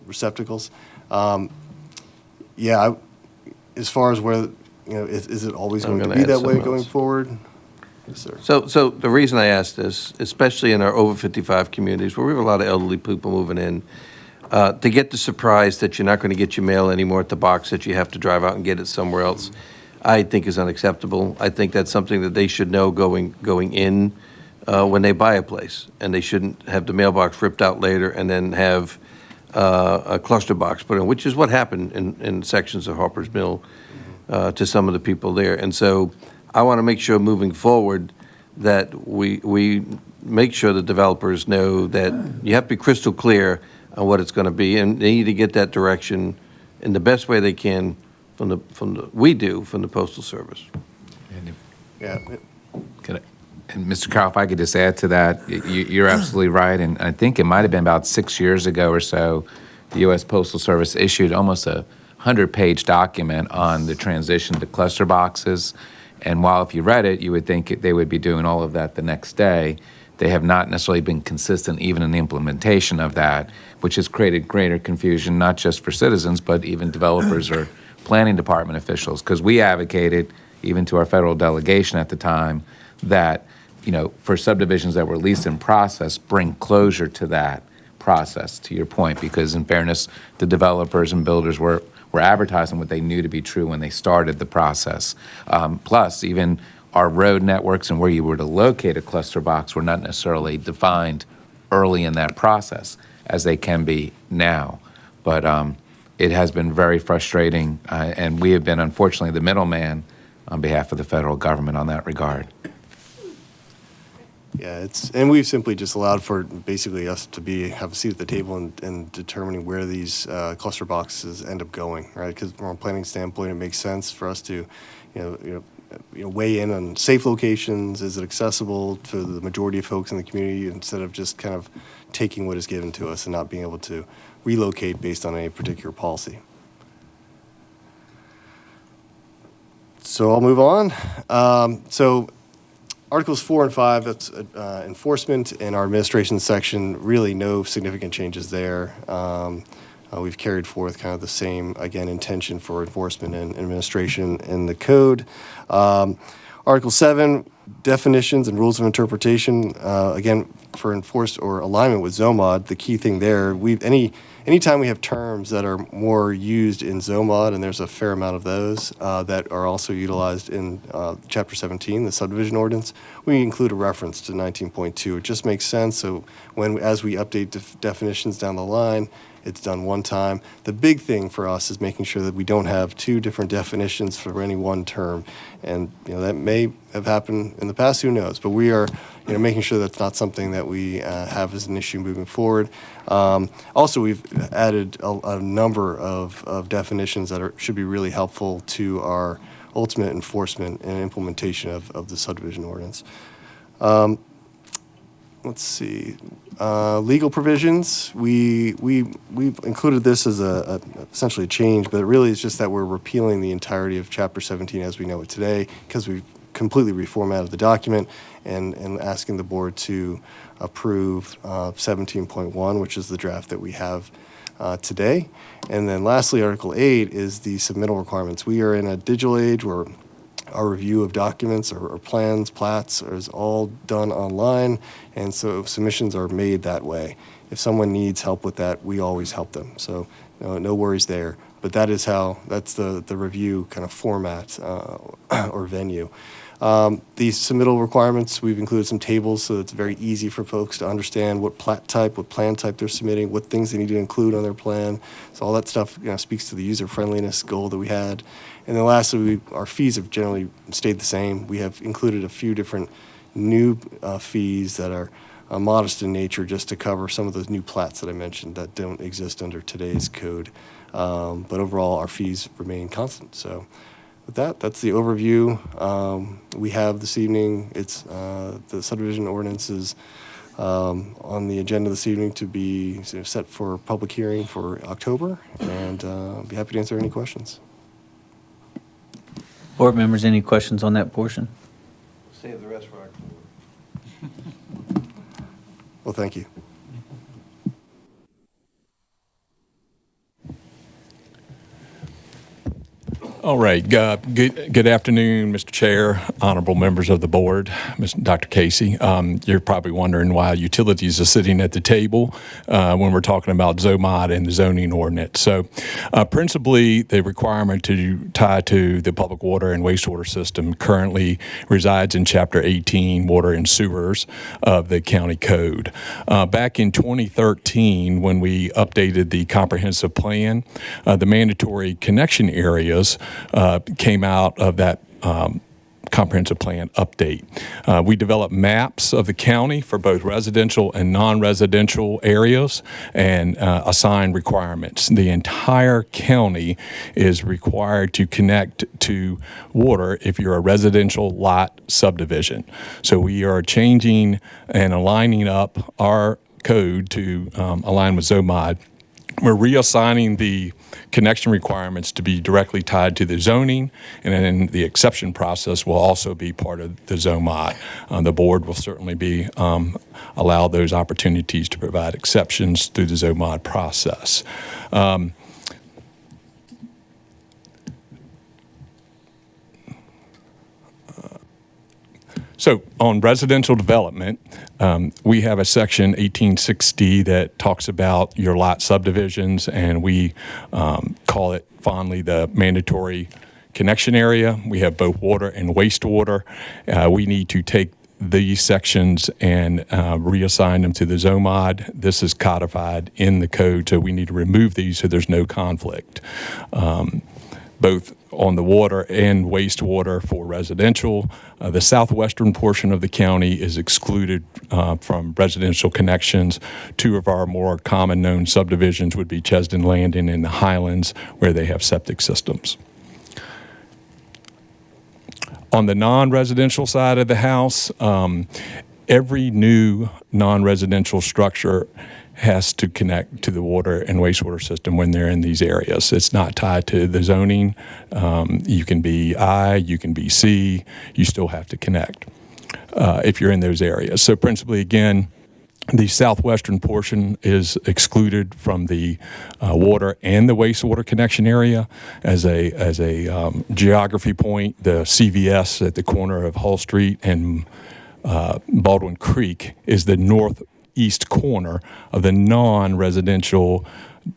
receptacles. As far as where, is it always I'm going to gonna be add that way something going else. forward? Yes, sir. So the reason I asked this, especially in our over 55 communities where we have a lot of elderly people moving in, to get the surprise that you're not going to get your mail anymore at the box, that you have to drive out and get it somewhere else, I think is unacceptable. I think that's something that they should know going in when they buy a place, and they shouldn't have the mailbox ripped out later and then have a cluster box put in, which is what happened in sections of Harper's Mill to some of the people there. And so I want to make sure moving forward that we make sure the developers know that you have to be crystal clear on what it's going to be, and they need to get that direction in the best way they can from the Postal Service. And if- Yeah. Can I- And Mr. Carroll, if I could just add to that, you're absolutely right, and I think it might have been about 6 years ago or so, the U.S. Postal Service issued almost a 100-page document on the transition to cluster boxes, and while if you read it, you would think they would be doing all of that the next day, they have not necessarily been consistent even in the implementation of that, which has created greater confusion, not just for citizens, but even developers or planning department officials, because we advocated, even to our federal delegation at the time, that for subdivisions that were at least in process, bring closure to that process, to your point, because in fairness, the developers and builders were advertising what they knew to be true when they started the process. Plus, even our road networks and where you were to locate a cluster box were not necessarily defined early in that process, as they can be now. But it has been very frustrating, and we have been, unfortunately, the middleman on behalf of the federal government on that regard. Yeah, and we've simply just allowed for basically us to have a seat at the table in determining where these cluster boxes end up going, right? Because from a planning standpoint, it makes sense for us to, weigh in on safe locations. Is it accessible to the majority of folks in the community, instead of just kind of taking what is given to us and not being able to relocate based on any particular policy. So I'll move on. Articles 4 and 5, that's enforcement, in our administration section, really no significant changes there. We've carried forth kind of the same, again, intention for enforcement and administration in the code. Article 7, definitions and rules of interpretation. Again, for enforced or alignment with ZOMod, the key thing there, anytime we have terms that are more used in ZOMod, and there's a fair amount of those that are also utilized in Chapter 17, the Subdivision Ordinance, we include a reference to 19.2. It just makes sense. So as we update definitions down the line, it's done one time. The big thing for us is making sure that we don't have 2 different definitions for any one term. And that may have happened in the past, who knows? But we are making sure that's not something that we have as an issue moving forward. Also, we've added a number of definitions that should be really helpful to our ultimate enforcement and implementation of the subdivision ordinance. Let's see, legal provisions, we've included this as essentially a change, but it really is just that we're repealing the entirety of Chapter 17 as we know it today, because we've completely reformatted the document and asking the board to approve 17.1, which is the draft that we have today. And then lastly, Article 8 is the submittal requirements. We are in a digital age where our review of documents or plans, plats is all done online, and so submissions are made that way. If someone needs help with that, we always help them. So no worries there. But that's the review kind of format or venue. The submittal requirements, we've included some tables so it's very easy for folks to understand what plat type, what plan type they're submitting, what things they need to include on their plan. So all that stuff speaks to the user-friendliness goal that we had. And then lastly, our fees have generally stayed the same. We have included a few different new fees that are modest in nature just to cover some of those new plats that I mentioned that don't exist under today's code. But overall, our fees remain constant. So with that, that's the overview we have this evening. It's the subdivision ordinances on the agenda this evening to be set for public hearing for October, and I'll be happy to answer any questions. Board members, any questions on that portion? Save the rest for October. Well, thank you. All right. Good afternoon, Mr. Chair, honorable members of the board, Dr. Casey. You're probably wondering why utilities are sitting at the table when we're talking about ZOMod and the zoning ordinance. So principally, the requirement to tie to the public water and wastewater system currently resides in Chapter 18, Water and Sewers of the county code. Back in 2013, when we updated the comprehensive plan, the mandatory connection areas came out of that comprehensive plan update. We developed maps of the county for both residential and non-residential areas and assigned requirements. The entire county is required to connect to water if you're a residential lot subdivision. So we are changing and aligning up our code to align with ZOMod. We're reassigning the connection requirements to be directly tied to the zoning, and then the exception process will also be part of the ZOMod. The board will certainly be allow those opportunities to provide exceptions through the ZOMod process. So on residential development, we have a section 1860 that talks about your lot subdivisions, and we call it fondly the mandatory connection area. We have both water and wastewater. We need to take these sections and reassign them to the ZOMod. This is codified in the code, so we need to remove these so there's no conflict. Both on the water and wastewater for residential. The southwestern portion of the county is excluded from residential connections. Two of our more common known subdivisions would be Chesden Landing and the Highlands, where they have septic systems. On the non-residential side of the house, every new non-residential structure has to connect to the water and wastewater system when they're in these areas. It's not tied to the zoning. You can be I, you can be C, you still have to connect if you're in those areas. So principally, again, the southwestern portion is excluded from the water and the wastewater connection area. As a geography point, the CVS at the corner of Hull Street and Baldwin Creek is the northeast corner of the non-residential,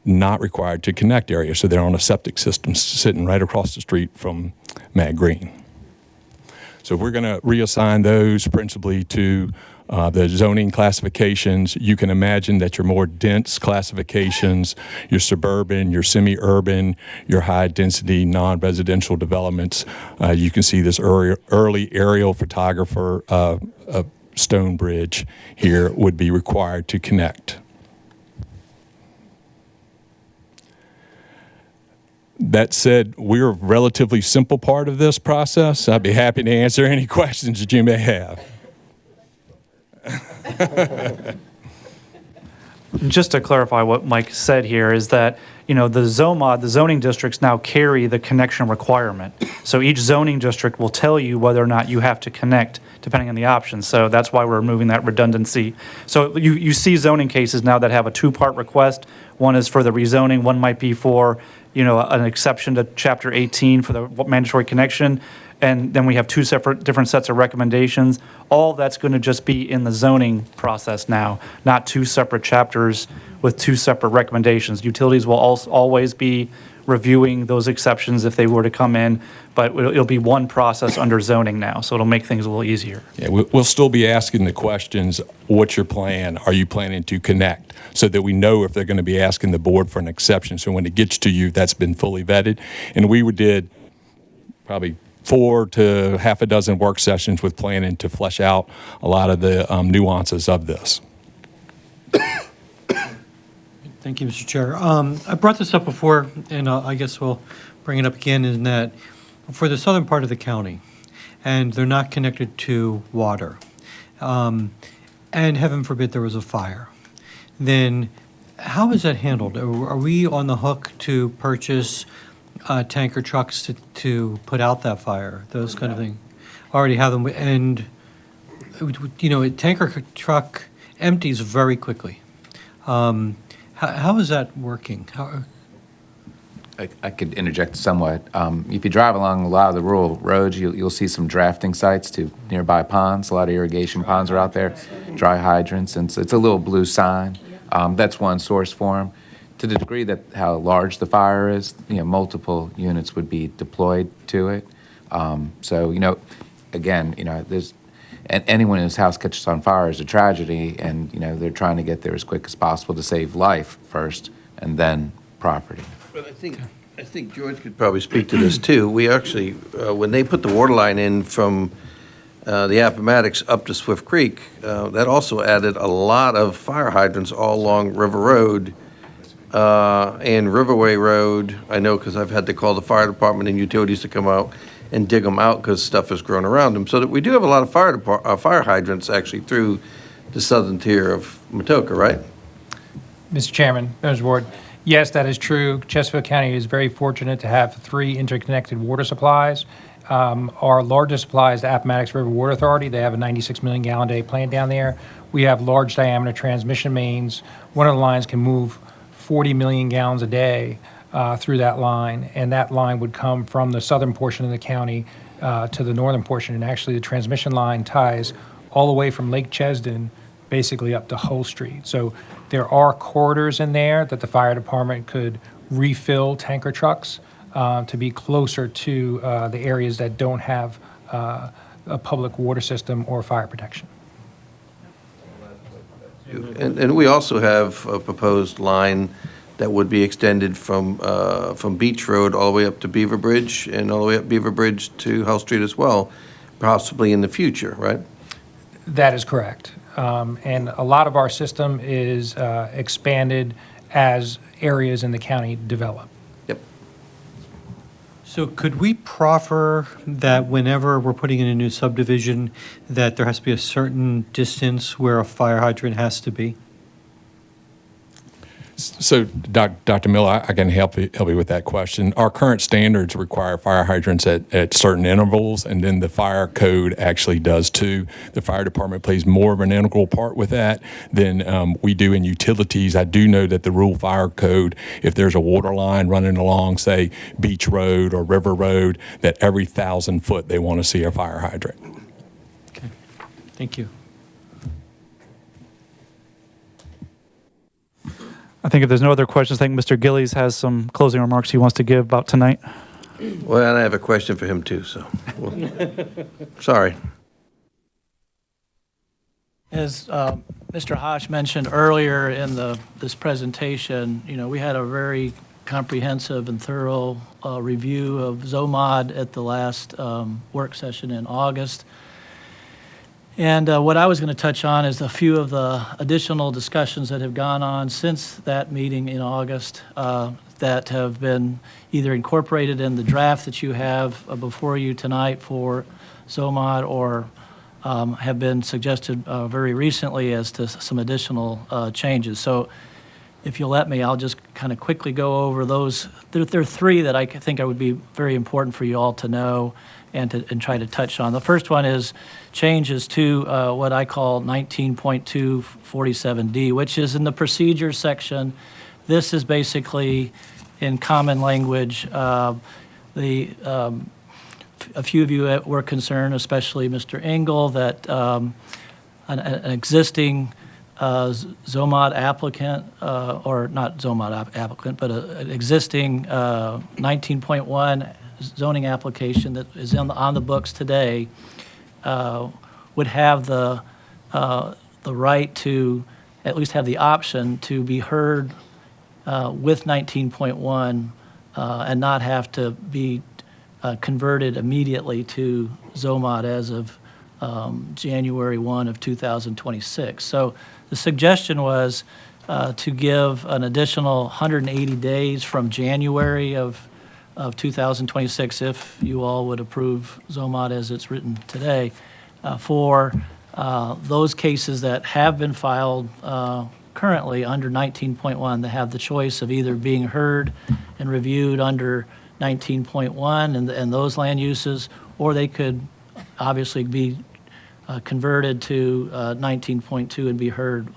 not required to connect area. So they're on a septic system sitting right across the street from Matt Green. So we're going to reassign those principally to the zoning classifications. You can imagine that your more dense classifications, your suburban, your semi-urban, your high-density non-residential developments, you can see this early aerial photographer stone bridge here would be required to connect. That said, we're a relatively simple part of this process. I'd be happy to answer any questions that you may have. Just to clarify what Mike said here is that, the ZOMod, the zoning districts now carry the connection requirement. So each zoning district will tell you whether or not you have to connect, depending on the options. So that's why we're removing that redundancy. So you see zoning cases now that have a two-part request. One is for the rezoning, one might be for, an exception to Chapter 18 for the mandatory connection. And then we have two different sets of recommendations. All that's going to just be in the zoning process now, not two separate chapters with two separate recommendations. Utilities will always be reviewing those exceptions if they were to come in, but it'll be one process under zoning now, so it'll make things a little easier. Yeah, we'll still be asking the questions, what's your plan? Are you planning to connect? So that we know if they're going to be asking the board for an exception. So when it gets to you, that's been fully vetted. And we did probably 4 to half a dozen work sessions with planning to flesh out a lot of the nuances of this. Thank you, Mr. Chair. I brought this up before, and I guess we'll bring it up again, in that for the southern part of the county, and they're not connected to water, and heaven forbid there was a fire, then how is that handled? Are we on the hook to purchase tanker trucks to put out that fire, those kind of things? Already have them, and, a tanker truck empties very quickly. How is that working? I could interject somewhat. If you drive along a lot of the rural roads, you'll see some drafting sites to nearby ponds. A lot of irrigation ponds are out there, dry hydrants, and so it's a little blue sign. That's one source for them. To the degree that how large the fire is, multiple units would be deployed to it. Again, there's anyone whose house catches on fire is a tragedy, and they're trying to get there as quick as possible to save life first, and then property. But I think George could probably speak to this too. We actually, when they put the water line in from the Appomattox up to Swift Creek, that also added a lot of fire hydrants all along River Road and Riverway Road. I know because I've had to call the fire department and utilities to come out and dig them out because stuff has grown around them. So that we do have a lot of fire hydrants actually through the southern tier of Matoka, right? Mr. Chairman, members of the board, yes, that is true. Chesterfield County is very fortunate to have 3 interconnected water supplies. Our largest supply is the Appomattox River Water Authority. They have a 96 million gallon day plant down there. We have large diameter transmission mains. One of the lines can move 40 million gallons a day through that line, and that line would come from the southern portion of the county to the northern portion. And actually, the transmission line ties all the way from Lake Chesden basically up to Hull Street. So there are corridors in there that the fire department could refill tanker trucks to be closer to the areas that don't have a public water system or fire protection. And we also have a proposed line that would be extended from Beach Road all the way up to Beaver Bridge and all the way up Beaver Bridge to Hull Street as well, possibly in the future, right? That is correct. And a lot of our system is expanded as areas in the county develop. Yep. So could we proffer that whenever we're putting in a new subdivision, that there has to be a certain distance where a fire hydrant has to be? So, Dr. Miller, I can help you with that question. Our current standards require fire hydrants at certain intervals, and then the fire code actually does too. The fire department plays more of an integral part with that than we do in utilities. I do know that the rural fire code, if there's a water line running along, say, Beach Road or River Road, that every 1,000 foot they want to see a fire hydrant. Okay, thank you. I think if there's no other questions, I think Mr. Gillies has some closing remarks he wants to give about tonight. Well, and I have a question for him too, so, sorry. As Mr. Hosh mentioned earlier in this presentation, we had a very comprehensive and thorough review of ZOMod at the last work session in August. And what I was going to touch on is a few of the additional discussions that have gone on since that meeting in August. that have been either incorporated in the draft that you have before you tonight for ZOMod or have been suggested very recently as to some additional changes. So if you'll let me, I'll just kind of quickly go over those. There are three that I think would be very important for you all to know and try to touch on. The first one is changes to what I call 19.247D, which is in the procedures section. This is basically, in common language, a few of you were concerned, especially Mr. Engel, that an existing ZOMod applicant, or not ZOMod applicant, but an existing 19.1 zoning application that is on the books today would have the right to, at least have the option to be heard with 19.1 and not have to be converted immediately to ZOMod as of January 1 of 2026. So the suggestion was to give an additional 180 days from January of 2026, if you all would approve ZOMod as it's written today, for those cases that have been filed currently under 19.1 that have the choice of either being heard and reviewed under 19.1 and those land uses, or they could obviously be converted to 19.2 and be heard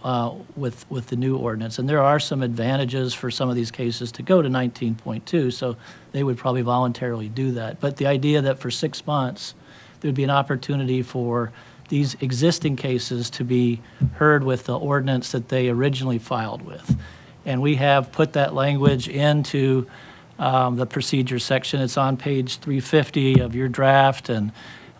with the new ordinance. And there are some advantages for some of these cases to go to 19.2, so they would probably voluntarily do that. But the idea that for 6 months, there'd be an opportunity for these existing cases to be heard with the ordinance that they originally filed with. And we have put that language into the procedures section. It's on page 350 of your draft, and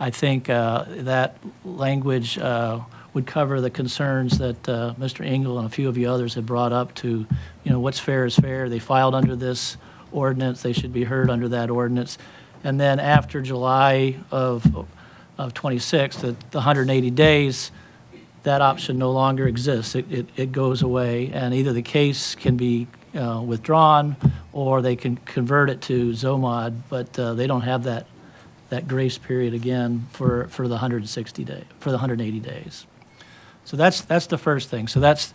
I think that language would cover the concerns that Mr. Engel and a few of you others have brought up to, what's fair is fair. They filed under this ordinance. They should be heard under that ordinance. And then after July of 26, the 180 days, that option no longer exists. It goes away, and either the case can be withdrawn or they can convert it to ZOMod, but they don't have that grace period again for the 160 day, for the 180 days. So that's the first thing. So that's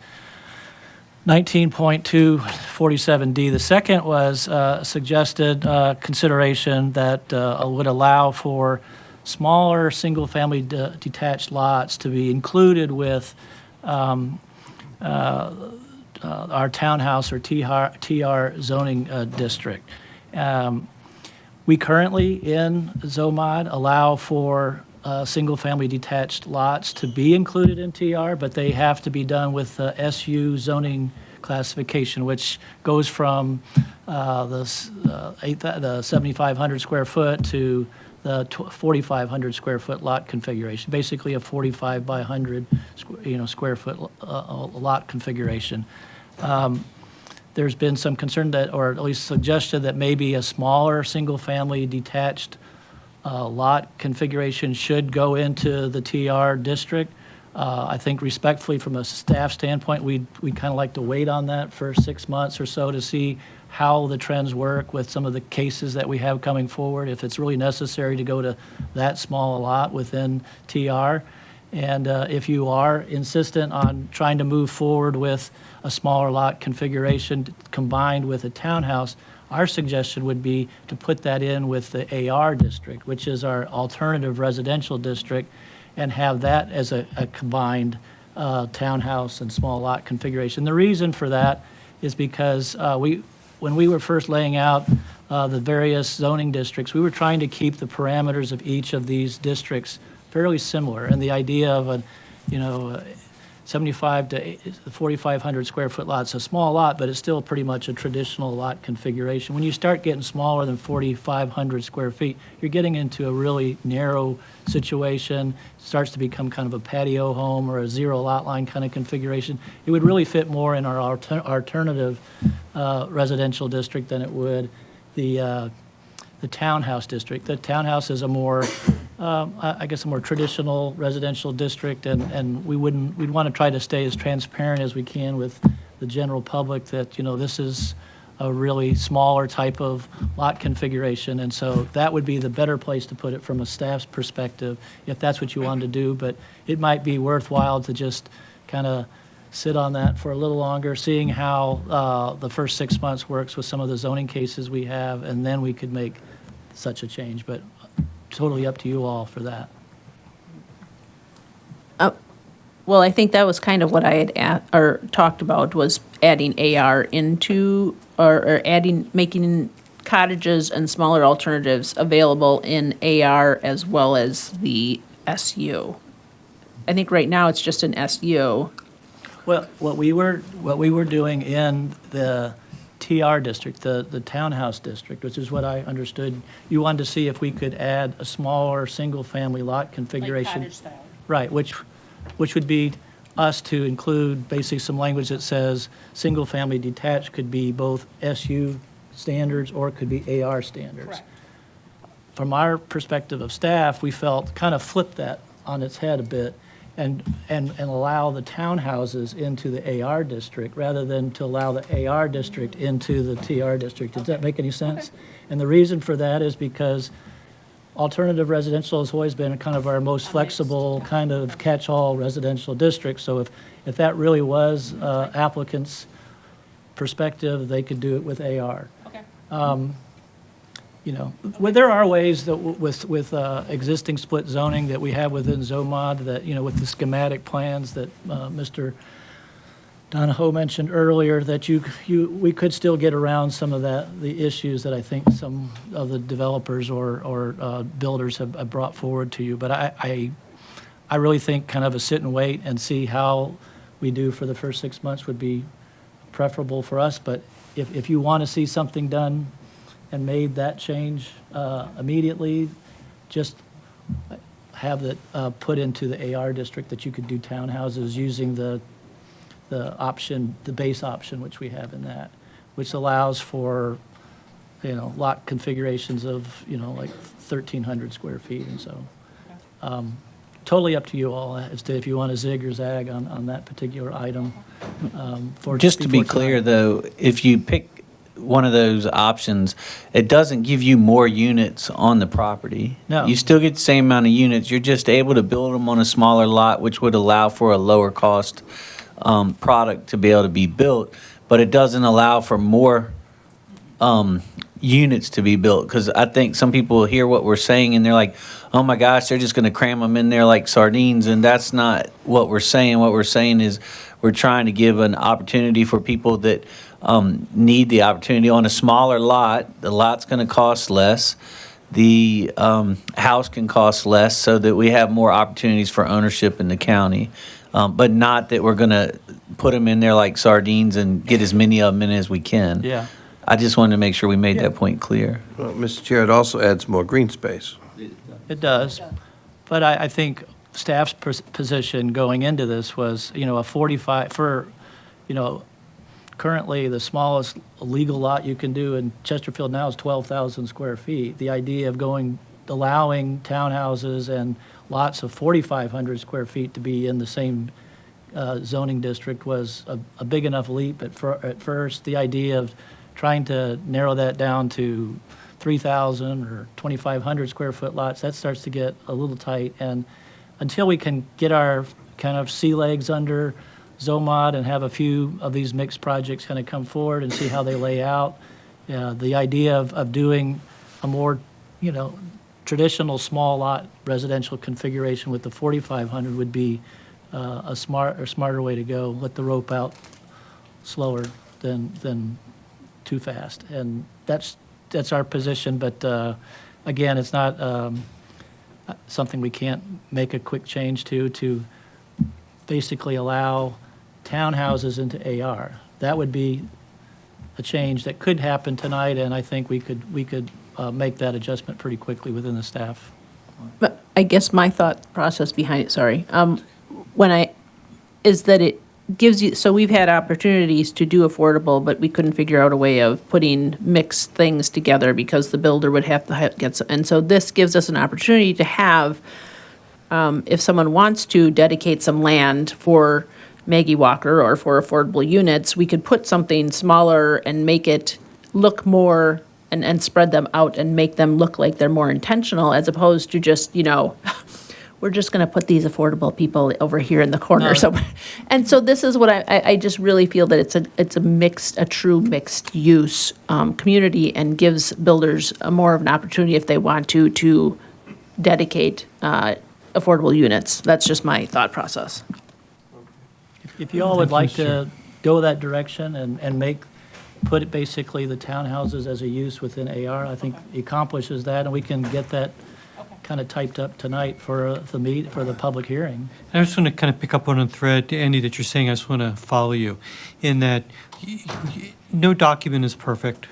19.247D. The second was suggested consideration that would allow for smaller single-family detached lots to be included with our townhouse or TR zoning district. We currently in ZOMod allow for single-family detached lots to be included in TR, but they have to be done with the SU zoning classification, which goes from the 7,500 square foot to the 4,500 square foot lot configuration, basically a 45 by 100 square foot lot configuration. There's been some concern that, or at least suggestion that maybe a smaller single-family detached lot configuration should go into the TR district. I think respectfully from a staff standpoint, we'd kind of like to wait on that for 6 months or so to see how the trends work with some of the cases that we have coming forward, if it's really necessary to go to that small a lot within TR. And if you are insistent on trying to move forward with a smaller lot configuration combined with a townhouse, our suggestion would be to put that in with the AR district, which is our alternative residential district, and have that as a combined townhouse and small lot configuration. The reason for that is because when we were first laying out the various zoning districts, we were trying to keep the parameters of each of these districts fairly similar, and the idea of a 75 to 4,500 square foot lot. It's a small lot, but it's still pretty much a traditional lot configuration. When you start getting smaller than 4,500 square feet, you're getting into a really narrow situation. It starts to become kind of a patio home or a zero lot line kind of configuration. It would really fit more in our alternative residential district than it would the townhouse district. The townhouse is a more I guess a more traditional residential district, and we'd want to try to stay as transparent as we can with the general public that this is a really smaller type of lot configuration. And so that would be the better place to put it from a staff's perspective, if that's what you wanted to do. But it might be worthwhile to just kind of sit on that for a little longer, seeing how the first 6 months works with some of the zoning cases we have, and then we could make such a change. But totally up to you all for that. Well, I think that was kind of what I had talked about, was adding AR into, or making cottages and smaller alternatives available in AR as well as the SU. I think right now it's just an SU. Well, what we were doing in the TR district, the townhouse district, which is what I understood, you wanted to see if we could add a smaller single-family lot configuration. Like cottage style. Right, which would be us to include basically some language that says single-family detached could be both SU standards or it could be AR standards. Correct. From our perspective of staff, we felt kind of flip that on its head a bit and allow the townhouses into the AR district rather than to allow the AR district into the TR district. Does that make any sense? Okay. And the reason for that is because alternative residential has always been kind of our most flexible kind of catch-all residential district. So if that really was applicants' perspective, they could do it with AR. Okay. You know, there are ways that with existing split zoning that we have within ZOMod that, you know, with the schematic plans that Mr. Donahoe mentioned earlier, that we could still get around some of the issues that I think some of the developers or builders have brought forward to you. But I really think kind of a sit and wait and see how we do for the first 6 months would be preferable for us. But if you want to see something done and made that change immediately, just have it put into the AR district that you could do townhouses using the option, the base option, which we have in that, which allows for, you know, lot configurations of, you know, like 1,300 square feet. And so totally up to you all as to if you want to zig or zag on that particular item. Just to be clear, though, if you pick one of those options, it doesn't give you more units on the property. No. You still get the same amount of units. You're just able to build them on a smaller lot, which would allow for a lower cost product to be able to be built, but it doesn't allow for more units to be built. Because I think some people hear what we're saying and they're like, oh my gosh, they're just going to cram them in there like sardines. And that's not what we're saying. What we're saying is we're trying to give an opportunity for people that need the opportunity on a smaller lot. The lot's going to cost less. The house can cost less, so that we have more opportunities for ownership in the county. But not that we're going to put them in there like sardines and get as many of them in as we can. Yeah. I just wanted to make sure we made that point clear. Well, Mr. Chair, it also adds more green space. It does. But I think staff's position going into this was, you know, a 45 for, you know, currently the smallest legal lot you can do in Chesterfield now is 12,000 square feet. The idea of allowing townhouses and lots of 4,500 square feet to be in the same zoning district was a big enough leap at first. The idea of trying to narrow that down to 3,000 or 2,500 square foot lots, that starts to get a little tight. And until we can get our kind of sea legs under ZOMod and have a few of these mixed projects kind of come forward and see how they lay out, the idea of doing a more, you know, traditional small lot residential configuration with the 4,500 would be a smarter way to go. Let the rope out slower than too fast, and that's our position. But again, it's not something we can't make a quick change to basically allow townhouses into AR. That would be a change that could happen tonight, and I think we could make that adjustment pretty quickly within the staff. But I guess my thought process behind it, is that it gives you, so we've had opportunities to do affordable, but we couldn't figure out a way of putting mixed things together because the builder would have to get some, and so this gives us an opportunity to have, if someone wants to dedicate some land for Maggie Walker or for affordable units, we could put something smaller and make it look more and spread them out and make them look like they're more intentional, as opposed to just, we're just going to put these affordable people over here in the corner. No. So, and so this is what I just really feel that it's a true mixed use community, and gives builders more of an opportunity if they want to dedicate affordable units. That's just my thought process. If you all would like to go that direction and put it basically the townhouses as a use within AR, I think it accomplishes that, and we can get that kind of typed up tonight for the public hearing. I just want to kind of pick up on a thread, Andy, that you're saying. I just want to follow you in that no document is perfect,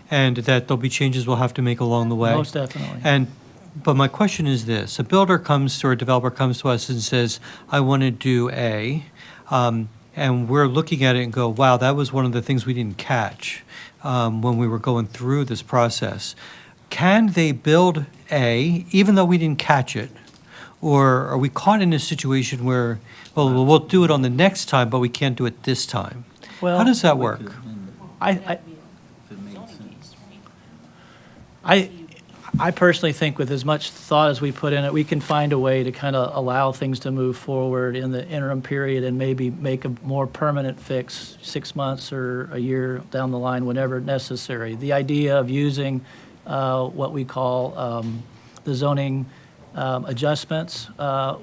and that there'll be changes we'll have to make along the way. Most definitely. But my question is this: a builder comes to, or a developer comes to us and says, "I want to do A," and we're looking at it and go, "Wow, that was one of the things we didn't catch when we were going through this process." Can they build A even though we didn't catch it? Or are we caught in a situation where, well, we'll do it on the next time, but we can't do it this time? Well, How does that work? I personally think with as much thought as we put in it, we can find a way to kind of allow things to move forward in the interim period and maybe make a more permanent fix 6 months or a year down the line, whenever necessary. The idea of using what we call the zoning adjustments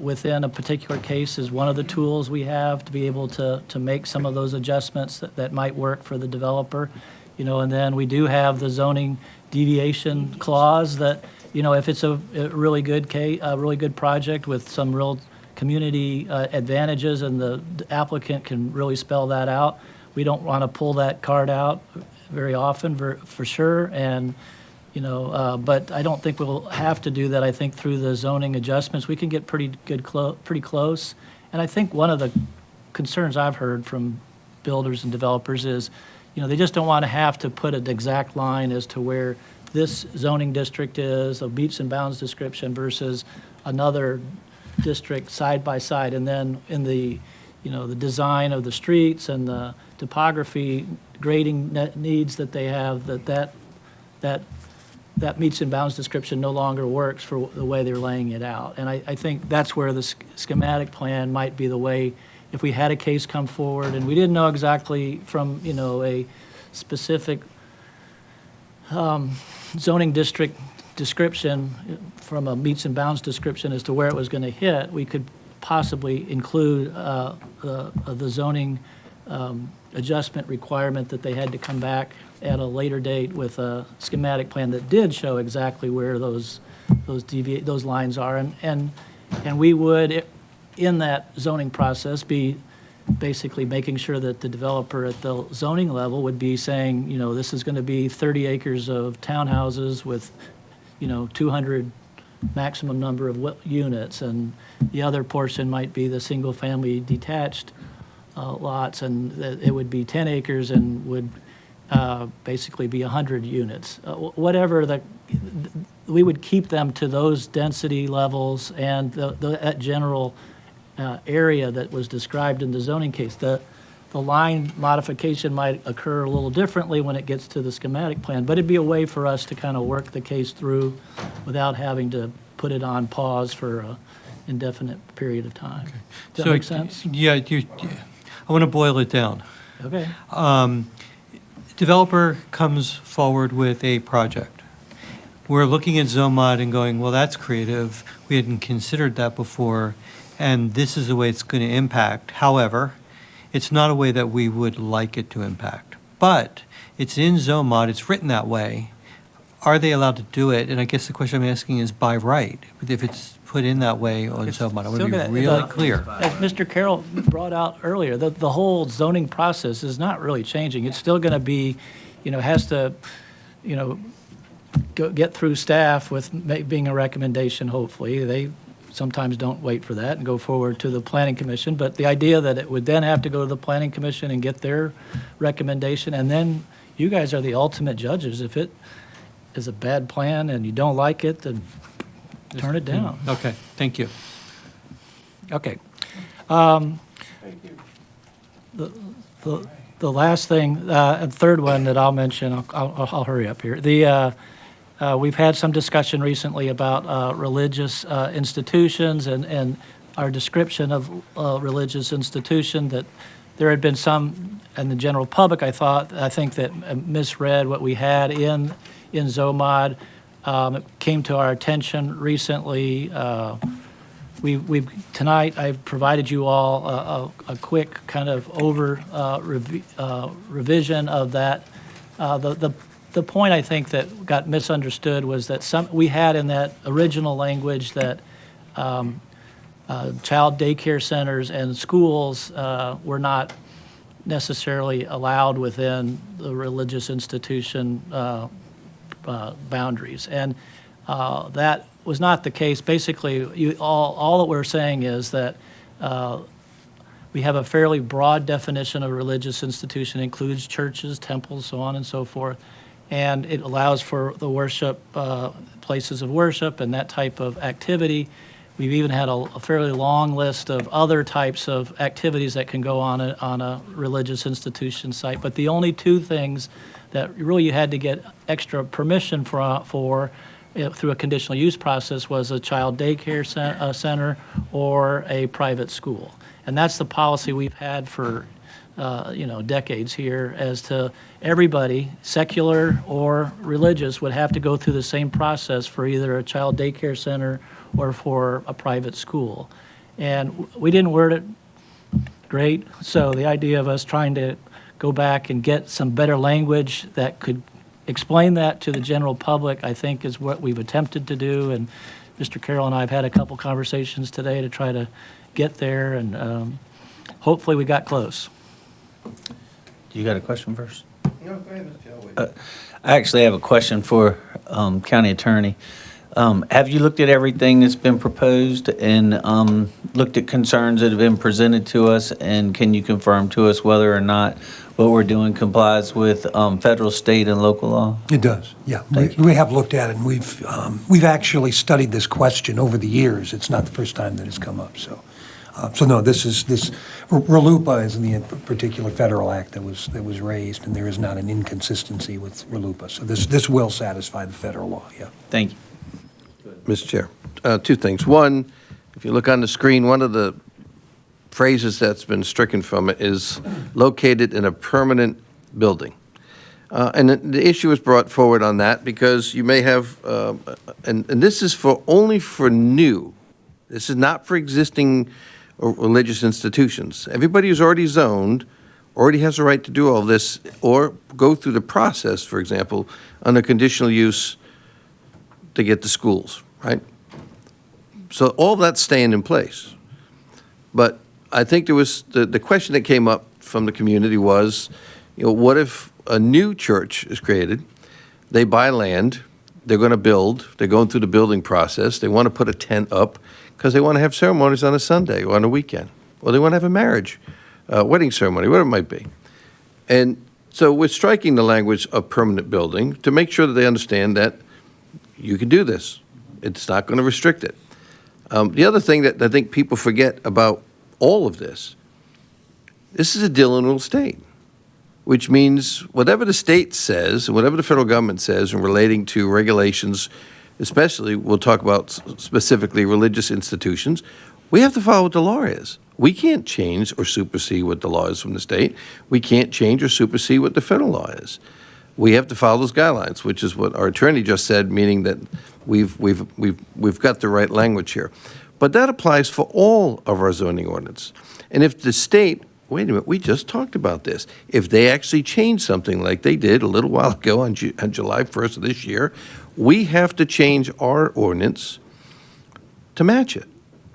within a particular case is one of the tools we have to be able to make some of those adjustments that might work for the developer. And then we do have the zoning deviation clause that, if it's a really good project with some real community advantages and the applicant can really spell that out, we don't want to pull that card out very often for sure. And but I don't think we'll have to do that. I think through the zoning adjustments, we can get pretty close. And I think one of the concerns I've heard from builders and developers is, they just don't want to have to put an exact line as to where this zoning district is, a meets and bounds description versus another district side by side. And then in the, the design of the streets and the topography grading needs that they have, that meets and bounds description no longer works for the way they're laying it out. And I think that's where the schematic plan might be the way, if we had a case come forward and we didn't know exactly from, a specific zoning district description from a meets and bounds description as to where it was going to hit, we could possibly include the zoning adjustment requirement that they had to come back at a later date with a schematic plan that did show exactly where those lines are. And we would, in that zoning process, be basically making sure that the developer at the zoning level would be saying, this is going to be 30 acres of townhouses with, 200 maximum number of units, and the other portion might be the single-family detached lots, and it would be 10 acres and would basically be 100 units. Whatever we would keep them to those density levels and that general area that was described in the zoning case. The line modification might occur a little differently when it gets to the schematic plan, but it'd be a way for us to kind of work the case through without having to put it on pause for an indefinite period of time. Does that make sense? Yeah, I want to boil it down. Okay. Developer comes forward with a project. We're looking at ZOMod and going, well, that's creative. We hadn't considered that before, and this is the way it's going to impact. However, it's not a way that we would like it to impact. But it's in ZOMod, it's written that way. Are they allowed to do it? And I guess the question I'm asking is by right, if it's put in that way on ZOMod. I want to be really clear. As Mr. Carroll brought out earlier, the whole zoning process is not really changing. It's still going to be, has to, get through staff with being a recommendation, hopefully. They sometimes don't wait for that and go forward to the Planning Commission. But the idea that it would then have to go to the Planning Commission and get their recommendation, and then you guys are the ultimate judges. If it is a bad plan and you don't like it, then turn it down. Okay, thank you. Okay. The the last thing, and third one that I'll mention, I'll hurry up here. We've had some discussion recently about religious institutions and our description of religious institution, that there had been some, in the general public, I think that misread what we had in ZOMod. It came to our attention recently. Tonight, I've provided you all a quick kind of revision of that. The point I think that got misunderstood was that we had in that original language that child daycare centers and schools were not necessarily allowed within the religious institution boundaries. And that was not the case. Basically, all that we're saying is that we have a fairly broad definition of religious institution, includes churches, temples, so on and so forth. And it allows for the worship, places of worship and that type of activity. We've even had a fairly long list of other types of activities that can go on a religious institution site. But the only two things that really you had to get extra permission for through a conditional use process was a child daycare center or a private school. And that's the policy we've had for decades here, as to everybody, secular or religious, would have to go through the same process for either a child daycare center or for a private school. And we didn't word it great, so the idea of us trying to go back and get some better language that could explain that to the general public, I think, is what we've attempted to do. And Mr. Carroll and I have had a couple conversations today to try to get there, and hopefully we got close. You got a question first? No, go ahead, Mr. Elway. I actually have a question for County Attorney. Have you looked at everything that's been proposed and looked at concerns that have been presented to us? And can you confirm to us whether or not what we're doing complies with federal, state, and local law? It does, yeah. We have looked at it, and we've actually studied this question over the years. It's not the first time that it's come up, so. So no, this RLUIPA is in the particular federal act that was raised, and there is not an inconsistency with RLUIPA. So this will satisfy the federal law, yeah. Thank you. Mr. Chair, two things. One, if you look on the screen, one of the phrases that's been stricken from it is located in a permanent building. And the issue is brought forward on that because you may have, and this is only for new. This is not for existing religious institutions. Everybody who's already zoned already has a right to do all this or go through the process, for example, under conditional use to get to schools, right? So all that's staying in place. But I think there was, the question that came up from the community was, what if a new church is created, they buy land, they're going to build, they're going through the building process, they want to put a tent up because they want to have ceremonies on a Sunday or on a weekend, or they want to have a marriage, wedding ceremony, whatever it might be. And so we're striking the language of permanent building to make sure that they understand that you can do this. It's not going to restrict it. The other thing that I think people forget about all of this is a Dillon rule state, which means whatever the state says, whatever the federal government says in relating to regulations, especially we'll talk about specifically religious institutions, we have to follow what the law is. We can't change or supersede what the law is from the state. We can't change or supersede what the federal law is. We have to follow those guidelines, which is what our attorney just said, meaning that we've got the right language here. But that applies for all of our zoning ordinance. And if the state, wait a minute, we just talked about this. If they actually change something like they did a little while ago on July 1st of this year, we have to change our ordinance to match it,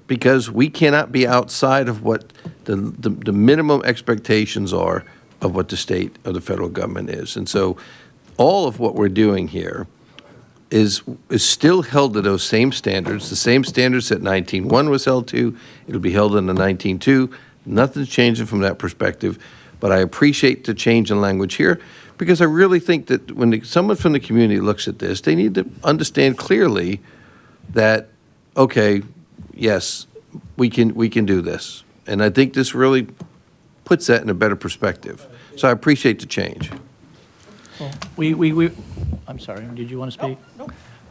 because we cannot be outside of what the minimum expectations are of what the state or the federal government is. And so all of what we're doing here is still held to those same standards, the same standards that 19.1 was held to. It'll be held in the 19.2. Nothing's changing from that perspective, but I appreciate the change in language here, because I really think that when someone from the community looks at this, they need to understand clearly that, okay, yes, we can do this. And I think this really puts that in a better perspective. So I appreciate the change. I'm sorry, did you want to speak? No.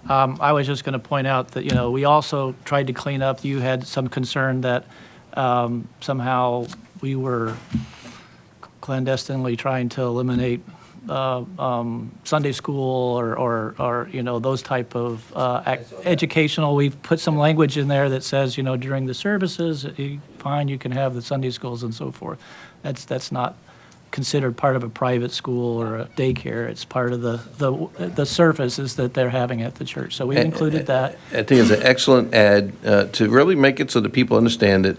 I was just going to point out that, we also tried to clean up, you had some concern that somehow we were clandestinely trying to eliminate Sunday school or those type of educational. We've put some language in there that says, during the services, fine, you can have the Sunday schools and so forth. That's not considered part of a private school or a daycare. It's part of the services that they're having at the church. So we included that. I think it's an excellent add to really make it so that people understand it.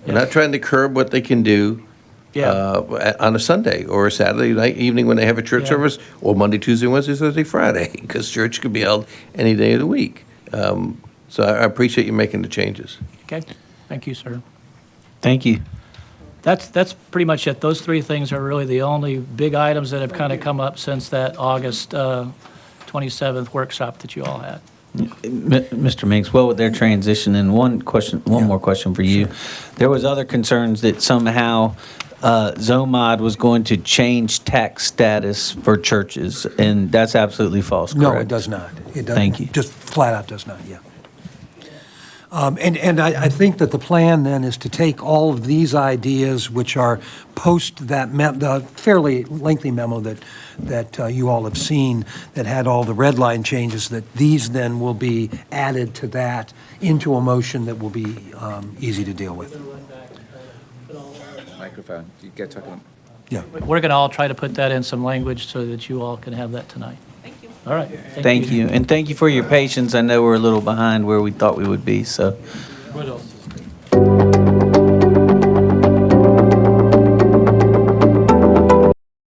We're not trying to curb what they can do on a Sunday or a Saturday night evening when they have a church service, or Monday, Tuesday, Wednesday, Thursday, Friday, because church could be held any day of the week. So I appreciate you making the changes. Okay, thank you, sir. Thank you. That's pretty much it. Those three things are really the only big items that have kind of come up since that August 27th workshop that you all had. Mr. Minks, well, with their transition, and one more question for you. There was other concerns that somehow ZOMod was going to change tax status for churches, and that's absolutely false, correct? No, it does not. It doesn't. Thank you. Just flat out does not, yeah. And I think that the plan then is to take all of these ideas, which are post the fairly lengthy memo that you all have seen, that had all the red line changes, that these then will be added to that into a motion that will be easy to deal with. Microphone. You get talking. Yeah. We're going to all try to put that in some language so that you all can have that tonight. Thank you. All right. Thank you. And thank you for your patience. I know we're a little behind where we thought we would be, so. What else?